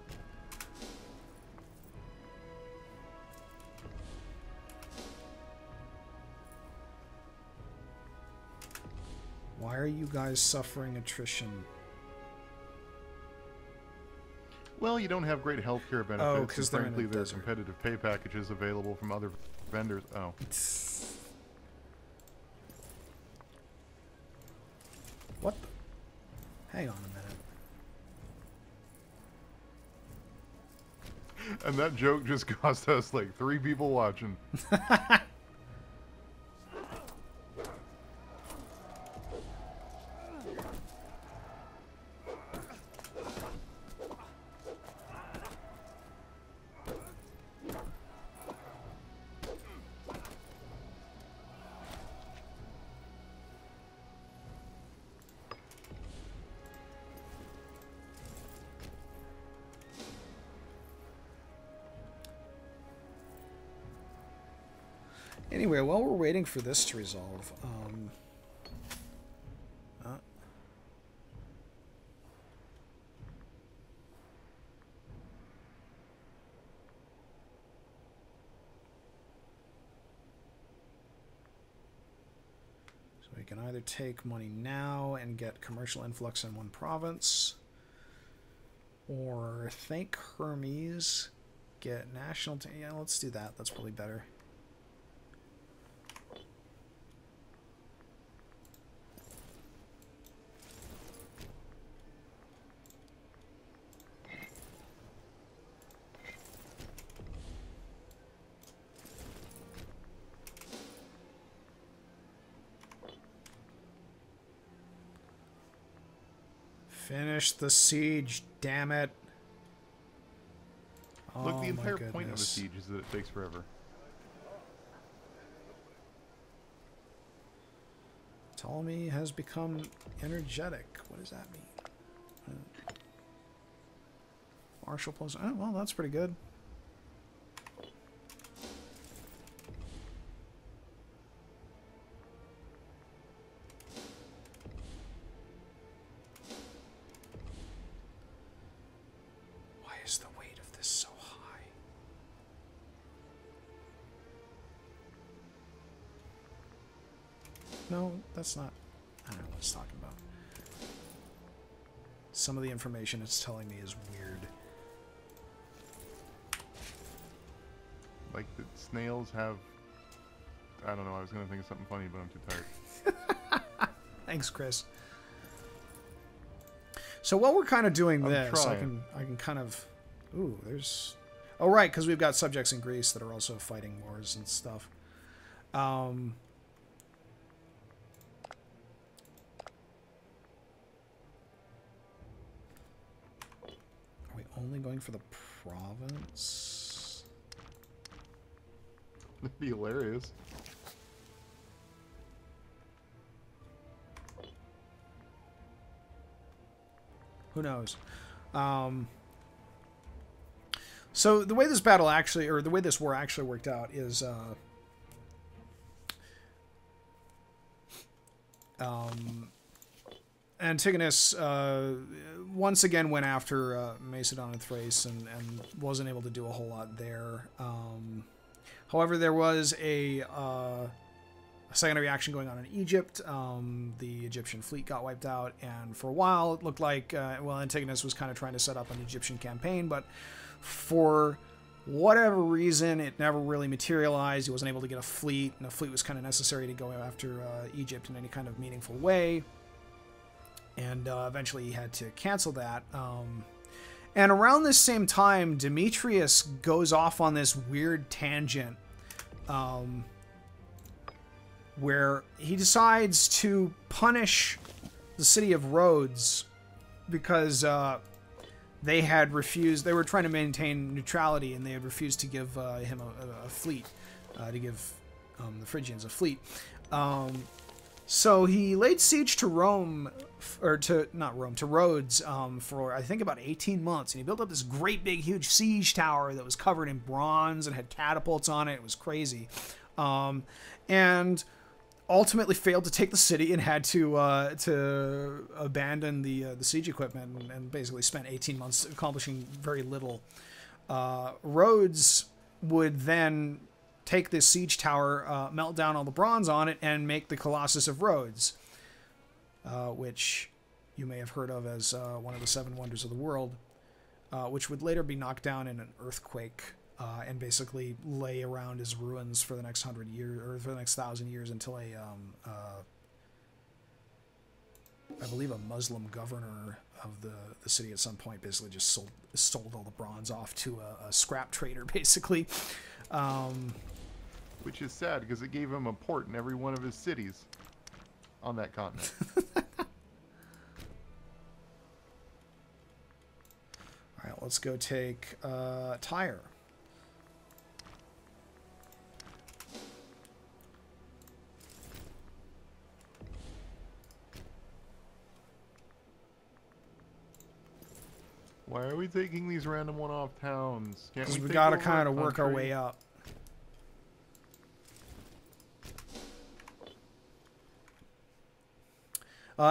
Why are you guys suffering attrition? Well, you don't have great healthcare benefits. Oh, because frankly, there's competitive pay packages available from other vendors. Oh. What the? Hang on a minute. And that joke just cost us like 3 people watching. Anyway, while we're waiting for this to resolve, so we can either take money now and get commercial influx in one province, or thank Hermes, get national. Yeah, let's do that. That's probably better. Finish the siege, damn it. Look, Oh, the entire my point of a goodness. siege is that it takes forever. Ptolemy has become energetic. What does that mean? Marshall plus... Oh, well, that's pretty good. Why is the weight of this so high? No, that's not... I don't know what it's talking about. Some of the information it's telling me is weird. Like the snails have... I don't know, I was going to think of something funny, but I'm too tired. Thanks, Chris. So while we're kind of doing I'm this, I trying. can kind of... Ooh, there's... Oh, right, because we've got subjects in Greece that are also fighting wars and stuff. Are we only going for the province? That'd be hilarious. Who knows? So the way this battle actually, or the way this war actually worked out is, Antigonus once again went after Macedon and Thrace and wasn't able to do a whole lot there. However, there was a secondary action going on in Egypt. The Egyptian fleet got wiped out, and for a while it looked like, well, Antigonus was kind of trying to set up an Egyptian campaign, but for whatever reason, it never really materialized. He wasn't able to get a fleet, and a fleet was kind of necessary to go after Egypt in any kind of meaningful way. And eventually he had to cancel that. And around this same time, Demetrius goes off on this weird tangent where he decides to punish the city of Rhodes because they had refused. They were trying to maintain neutrality, and they had refused to give him a fleet, to give the Phrygians a fleet. So he laid siege to Rome, or to not Rome, to Rhodes, for I think about 18 months, and he built up this great big huge siege tower that was covered in bronze and had catapults on it. It was crazy, and ultimately failed to take the city and had to abandon the siege equipment and basically spent 18 months accomplishing very little. Rhodes would then take this siege tower, melt down all the bronze on it, and make the Colossus of Rhodes, which you may have heard of as one of the 7 wonders of the world, which would later be knocked down in an earthquake and basically lay around as ruins for the next 100 years, or for the next 1,000 years, until I believe a Muslim governor of the city at some point basically just sold all the bronze off to a scrap trader, basically. Which is sad, because it gave him a port in every one of his cities on that continent. Alright, let's go take Tyre. Why are we taking these random one-off towns? Can't we gotta kind of work our way up.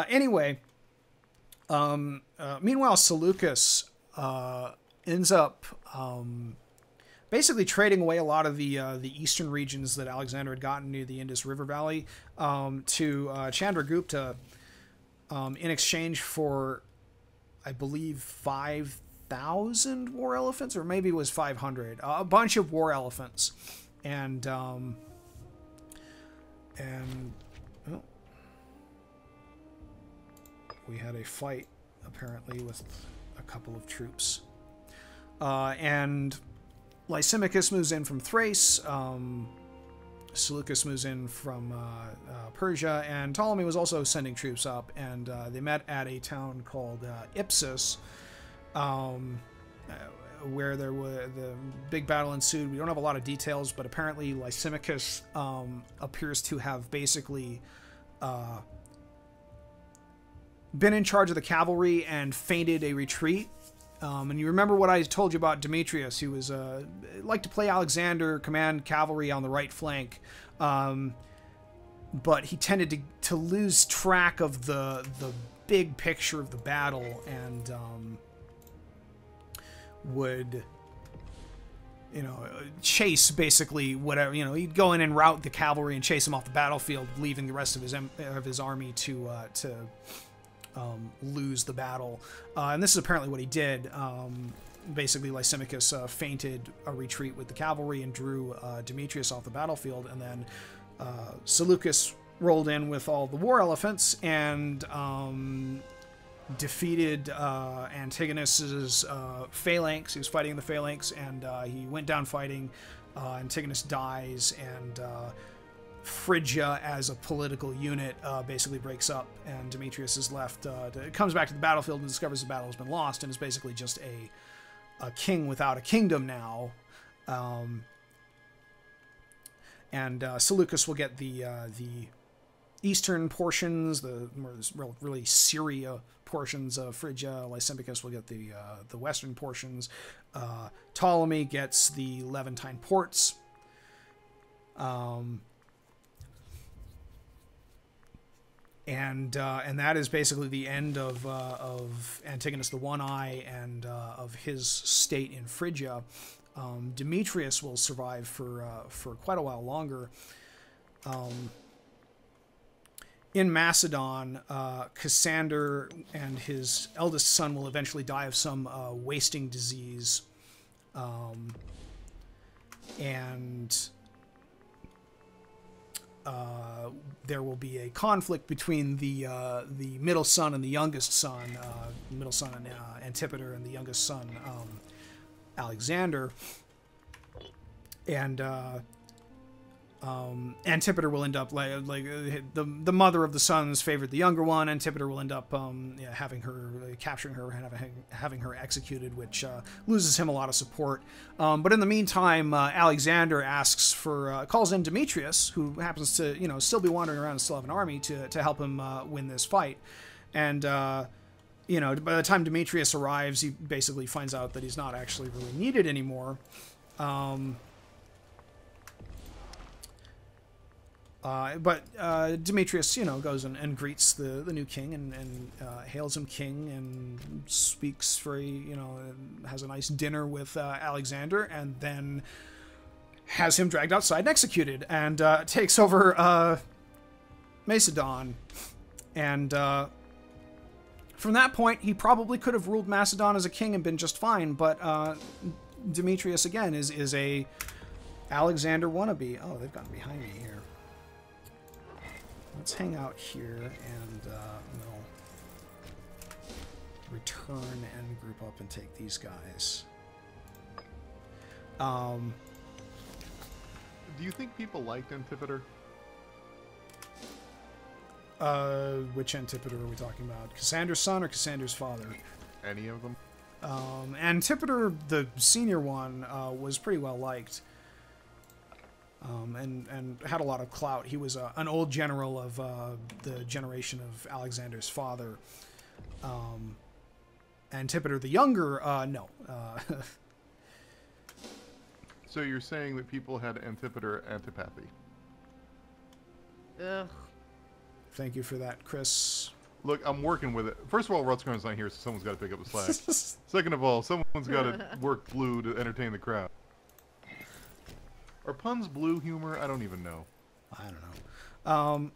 Anyway, meanwhile, Seleucus ends up basically trading away a lot of the eastern regions that Alexander had gotten near the Indus River Valley to Chandragupta in exchange for, I believe, 5,000 war elephants, or maybe it was 500. A bunch of war elephants, and oh, we had a fight apparently with a couple of troops, and Lysimachus moves in from Thrace. Seleucus moves in from Persia, and Ptolemy was also sending troops up, and they met at a town called Ipsus, where there was the big battle ensued. We don't have a lot of details, but apparently Lysimachus appears to have basically been in charge of the cavalry and feinted a retreat. And you remember what I told you about Demetrius? He was liked to play Alexander, command cavalry on the right flank, but he tended to lose track of the big picture of the battle, and would, you know, chase basically whatever, you know, he'd go in and rout the cavalry and chase them off the battlefield, leaving the rest of his army to lose the battle. And this is apparently what he did. Basically, Lysimachus feinted a retreat with the cavalry and drew Demetrius off the battlefield, and then Seleucus rolled in with all the war elephants and defeated Antigonus's phalanx. He was fighting the phalanx, and he went down fighting. Antigonus dies, and Phrygia as a political unit basically breaks up, and Demetrius is left, comes back to the battlefield and discovers the battle has been lost, and is basically just a king without a kingdom now. And Seleucus will get the eastern portions, really Syria portions of Phrygia. Lysimachus will get the western portions. Ptolemy gets the Levantine ports. And that is basically the end of Antigonus the One-Eye and of his state in Phrygia. Demetrius will survive for quite a while longer. In Macedon, Cassander and his eldest son will eventually die of some wasting disease, and there will be a conflict between the middle son and the youngest son, middle son Antipater and the youngest son Alexander, and Antipater will end up the mother of the sons favored the younger one. Antipater will end up having her capturing her and having her executed, which loses him a lot of support. But in the meantime, Alexander calls in Demetrius, who happens to still be wandering around and still have an army to help him win this fight. And by the time Demetrius arrives, he basically finds out that he's not actually really needed anymore. But Demetrius, goes and greets the new king and hails him king and speaks has a nice dinner with Alexander, and then has him dragged outside and executed, and takes over Macedon. And from that point, he probably could have ruled Macedon as a king and been just fine, but Demetrius, again, is a Alexander wannabe. Oh, they've gotten behind me here. Let's hang out here, and we'll return and group up and take these guys. Do you think people liked Antipater? Which Antipater are we talking about? Cassander's son or Cassander's father? Any of them? Antipater, the senior one, was pretty well liked. And had a lot of clout. He was an old general of the generation of Alexander's father. Antipater the younger, no. So you're saying that people had Antipater antipathy? Ugh. Thank you for that, Chris. Look, I'm working with it. First of all, Rutskarn's not here, so someone's got to pick up the slack. Second of all, someone's got to work blue to entertain the crowd. Are puns blue humor? I don't even know. I don't know.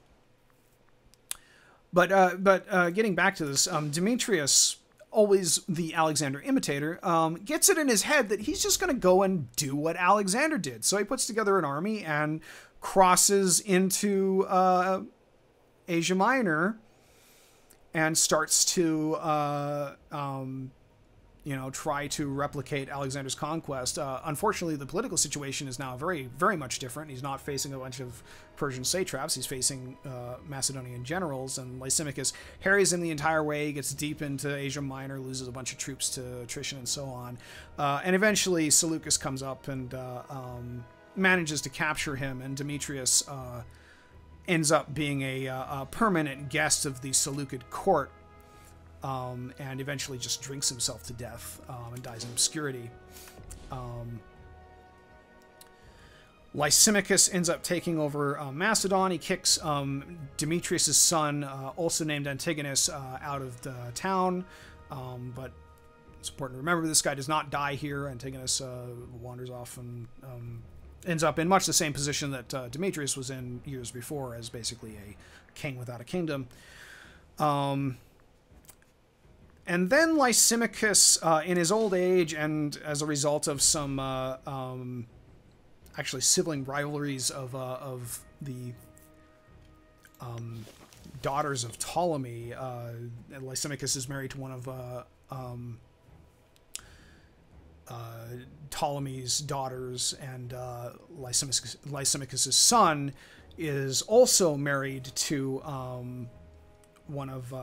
But getting back to this, Demetrius, always the Alexander imitator, gets it in his head that he's just going to go and do what Alexander did. So he puts together an army and crosses into Asia Minor and starts to try to replicate Alexander's conquest. Unfortunately, the political situation is now very, very much different. He's not facing a bunch of Persian satraps. He's facing Macedonian generals, and Lysimachus harries him the entire way, gets deep into Asia Minor, loses a bunch of troops to attrition and so on. And eventually, Seleucus comes up and manages to capture him, and Demetrius ends up being a permanent guest of the Seleucid court. And eventually just drinks himself to death and dies in obscurity. Lysimachus ends up taking over Macedon. He kicks Demetrius' son, also named Antigonus, out of the town. But it's important to remember this guy does not die here. Antigonus wanders off and ends up in much the same position that Demetrius was in years before, as basically a king without a kingdom. And then Lysimachus, in his old age, and as a result of some actually sibling rivalries of the daughters of Ptolemy, Lysimachus is married to one of Ptolemy's daughters, and Lysimachus' son is also married to one of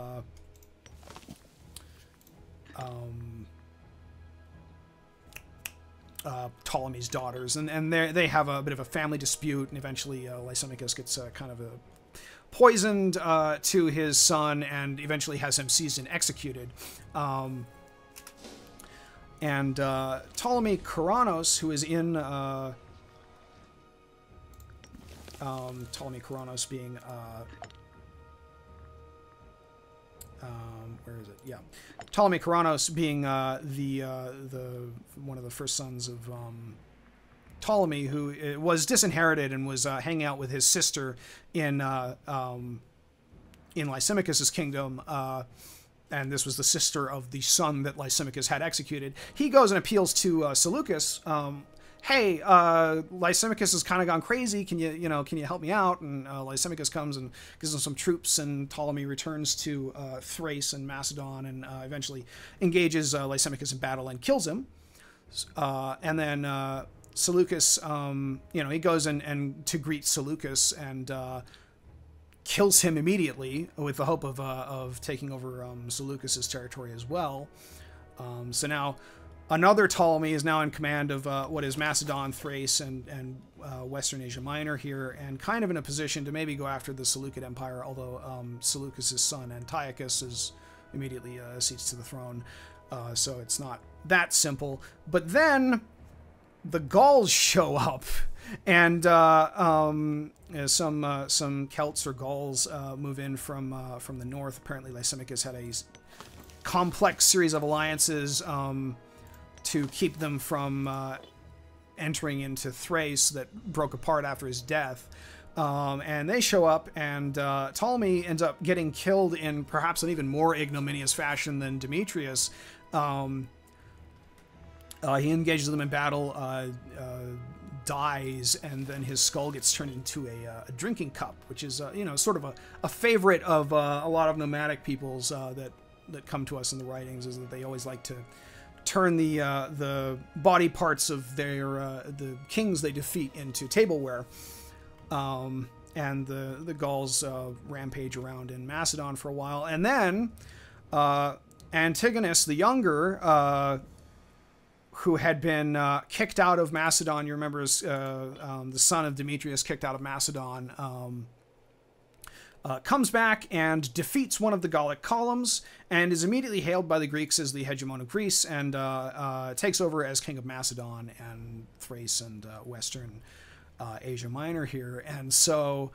Ptolemy's daughters, and they have a bit of a family dispute, and eventually Lysimachus gets kind of poisoned to his son, and eventually has him seized and executed. And Ptolemy Keranos, who is in Ptolemy Keranos being where is it? Yeah, Ptolemy Keranos being the one of the first sons of Ptolemy, who was disinherited and was hanging out with his sister in Lysimachus's kingdom. And this was the sister of the son that Lysimachus had executed. He goes and appeals to Seleucus. Hey, Lysimachus has kind of gone crazy. Can you help me out? And Lysimachus comes and gives him some troops, and Ptolemy returns to Thrace and Macedon, and eventually engages Lysimachus in battle and kills him. And then Seleucus, you know, he goes and to greet Seleucus and kills him immediately with the hope of taking over Seleucus's territory as well. So now another Ptolemy is now in command of what is Macedon, Thrace, and Western Asia Minor here, and kind of in a position to maybe go after the Seleucid Empire, although Seleucus' son Antiochus is immediately seats to the throne. So it's not that simple. But then the Gauls show up, and some Celts or Gauls move in from the north. Apparently Lysimachus had a complex series of alliances to keep them from entering into Thrace that broke apart after his death. And they show up, and Ptolemy ends up getting killed in perhaps an even more ignominious fashion than Demetrius. He engages them in battle, dies, and then his skull gets turned into a drinking cup, which is you know, sort of a favorite of a lot of nomadic peoples that come to us in the writings, is that they always like to turn the body parts of the kings they defeat into tableware. And the Gauls rampage around in Macedon for a while, and then Antigonus the Younger, who had been kicked out of Macedon, you remember, the son of Demetrius, kicked out of Macedon, comes back and defeats one of the Gallic columns, and is immediately hailed by the Greeks as the hegemon of Greece, and takes over as king of Macedon and Thrace and Western Asia Minor here. And so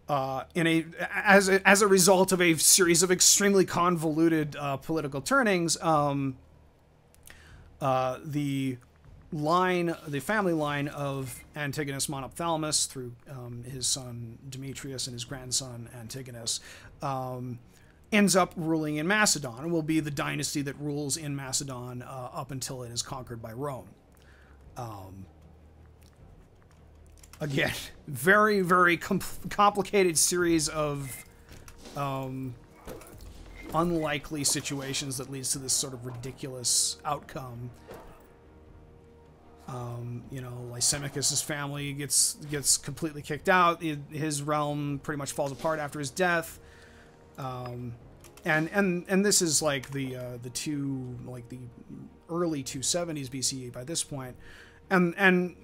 as a result of a series of extremely convoluted political turnings, the family line of Antigonus Monophthalmus through his son Demetrius and his grandson Antigonus ends up ruling in Macedon, and will be the dynasty that rules in Macedon up until it is conquered by Rome. Again, very, very complicated series of unlikely situations that leads to this sort of ridiculous outcome. You know, Lysimachus' family gets completely kicked out. His realm pretty much falls apart after his death. And this is like the early 270s BCE by this point. And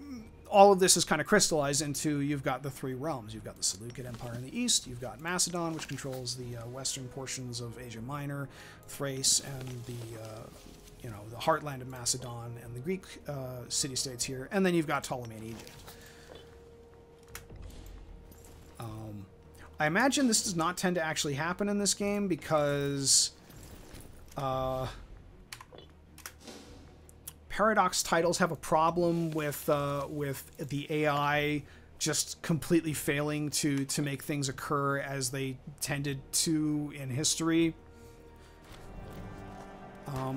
all of this is kind of crystallized into, you've got the three realms. You've got the Seleucid Empire in the east, you've got Macedon, which controls the western portions of Asia Minor, Thrace, and the heartland of Macedon and the Greek city-states here, and then you've got Ptolemy in Egypt. I imagine this does not tend to actually happen in this game because Paradox titles have a problem with the AI just completely failing to make things occur as they tended to in history.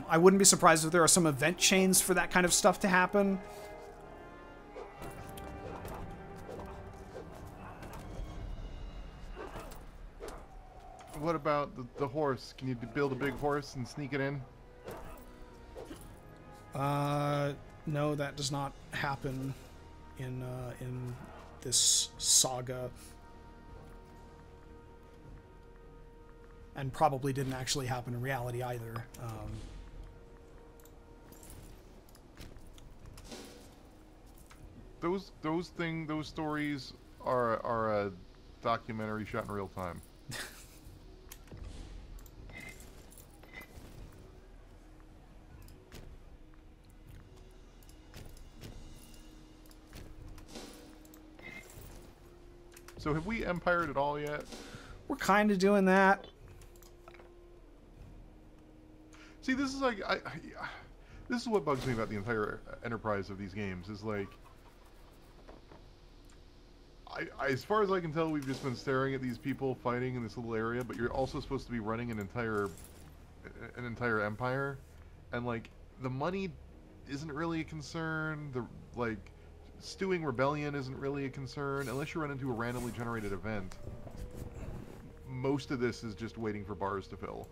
I wouldn't be surprised if there are some event chains for that kind of stuff to happen. What about the horse? Can you build a big horse and sneak it in? No, that does not happen in this saga. And probably didn't actually happen in reality either. Those stories are a documentary shot in real time. So have we empired at all yet? We're kind of doing that. See, this is like this is what bugs me about the entire enterprise of these games. Is like, as far as I can tell, we've just been staring at these people fighting in this little area, but you're also supposed to be running an entire empire, and like the money isn't really a concern. The stewing rebellion isn't really a concern unless you run into a randomly generated event. Most of this is just waiting for bars to fill.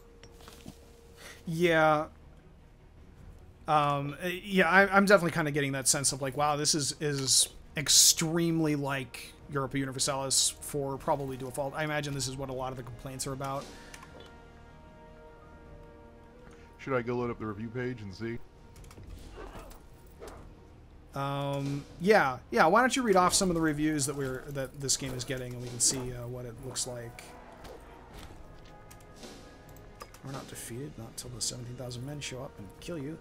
Yeah. Yeah, I'm definitely kind of getting that sense of like, wow, this is extremely like Europa Universalis for probably default. I imagine this is what a lot of the complaints are about. Should I go load up the review page and see? Yeah. Why don't you read off some of the reviews that this game is getting, and we can see what it looks like. We're not defeated, not until the 17,000 men show up and kill you.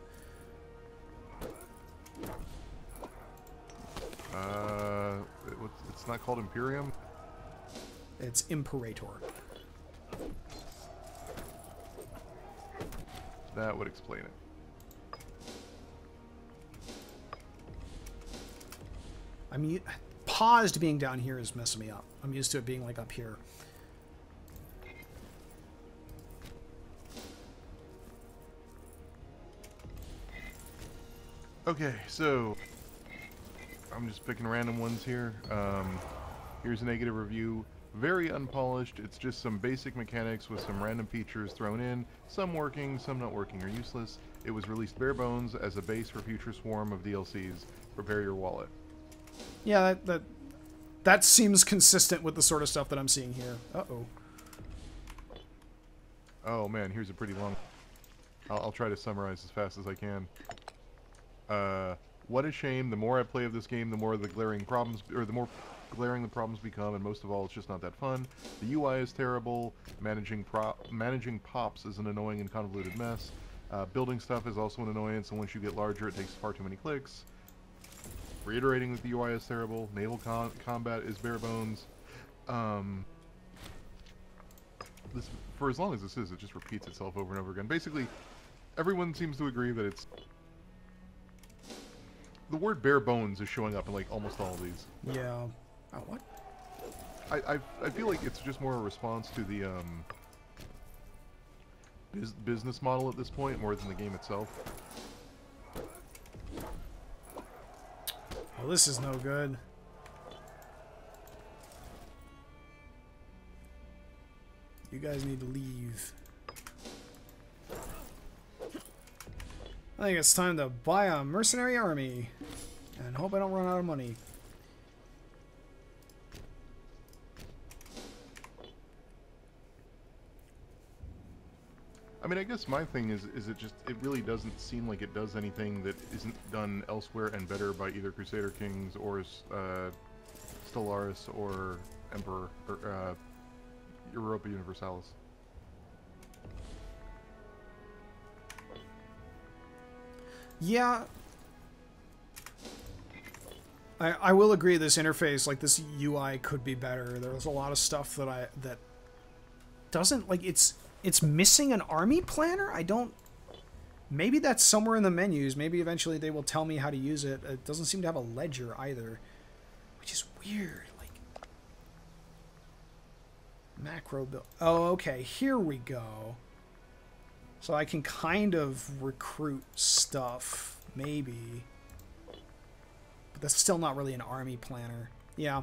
It's not called Imperium? It's Imperator. That would explain it. I mean, paused being down here is messing me up. I'm used to it being like up here. Okay, so I'm just picking random ones here. Here's a negative review. Very unpolished. It's just some basic mechanics with some random features thrown in. Some working, some not working or useless. It was released bare bones as a base for future swarm of DLCs. Prepare your wallet. Yeah, that seems consistent with the sort of stuff that I'm seeing here. Uh-oh. Oh man, here's a pretty long... I'll try to summarize as fast as I can. What a shame. The more I play of this game, the more the glaring problems, or the more glaring the problems become, and most of all, it's just not that fun. The UI is terrible. Managing pops is an annoying and convoluted mess. Building stuff is also an annoyance, and once you get larger, it takes far too many clicks. Reiterating that the UI is terrible. Naval combat is bare bones. This, for as long as this is, it just repeats itself over and over again. Basically, everyone seems to agree that it's... The word bare bones is showing up in like almost all of these. Yeah. Oh, what? I feel like it's just more a response to the business model at this point more than the game itself. Well, this is no good. You guys need to leave. I think it's time to buy a mercenary army. And hope I don't run out of money. I mean, I guess my thing is it really doesn't seem like it does anything that isn't done elsewhere and better by either Crusader Kings or Stellaris or Emperor or Europa Universalis. Yeah. I will agree this interface, like this UI could be better. There's a lot of stuff that doesn't, like, it's missing an army planner. I don't... Maybe that's somewhere in the menus. Maybe eventually they will tell me how to use it. It doesn't seem to have a ledger either, which is weird. Like, macro build. Oh, okay. Here we go. So I can kind of recruit stuff, maybe. But that's still not really an army planner. Yeah.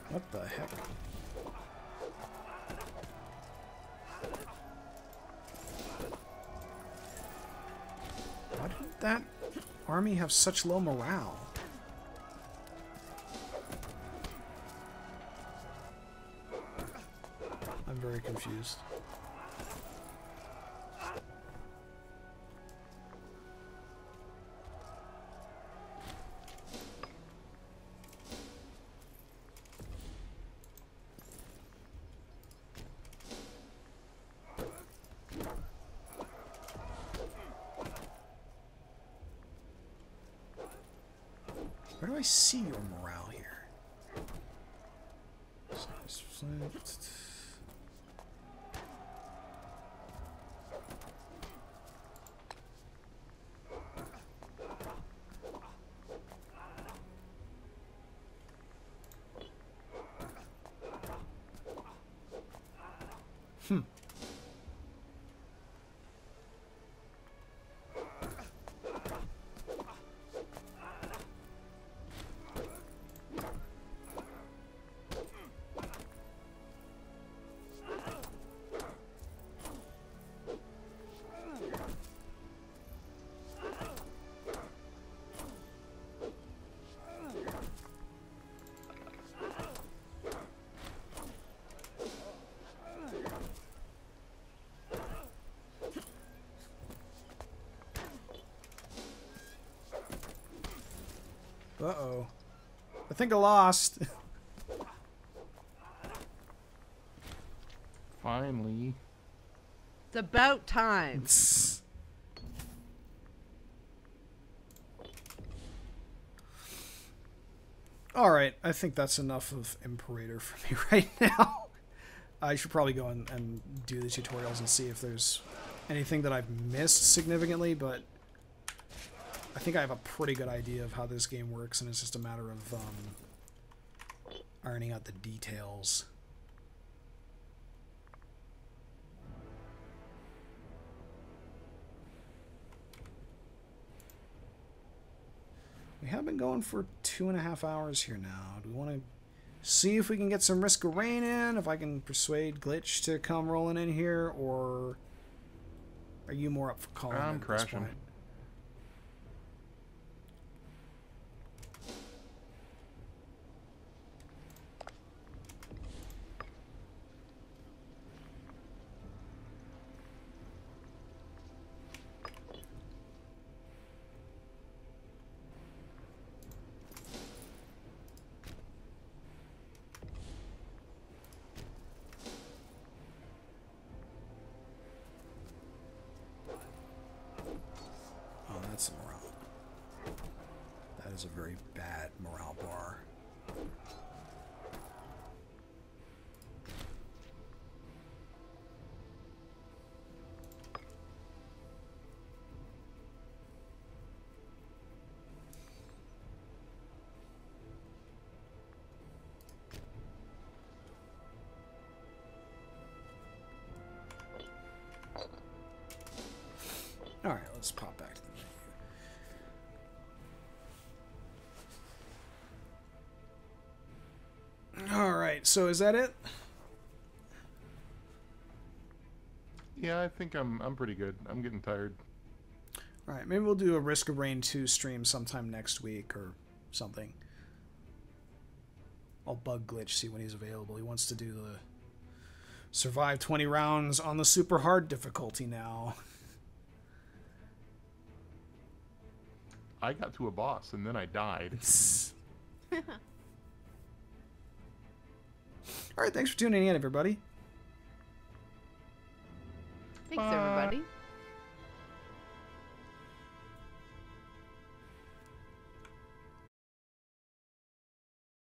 What the heck? Why did that army have such low morale? I'm very confused. Where do I see your morale here? Uh-oh. I think I lost. Finally. It's about time. Alright, I think that's enough of Imperator for me right now. I should probably go and do the tutorials and see if there's anything that I've missed significantly, but I think I have a pretty good idea of how this game works, and it's just a matter of ironing out the details. We have been going for 2.5 hours here now. Do we want to see if we can get some Risk of Rain in? If I can persuade Glitch to come rolling in here, or are you more up for calling? I'm crashing. That's a morale. That is a very bad morale bar. All right, let's pop back to the menu. All right, so is that it? Yeah, I think I'm pretty good. I'm getting tired. All right, maybe we'll do a Risk of Rain 2 stream sometime next week or something. I'll bug Glitch, see when he's available. He wants to do the survive 20 rounds on the super hard difficulty now. I got to a boss and then I died. All right, thanks for tuning in, everybody. Thanks, everyone.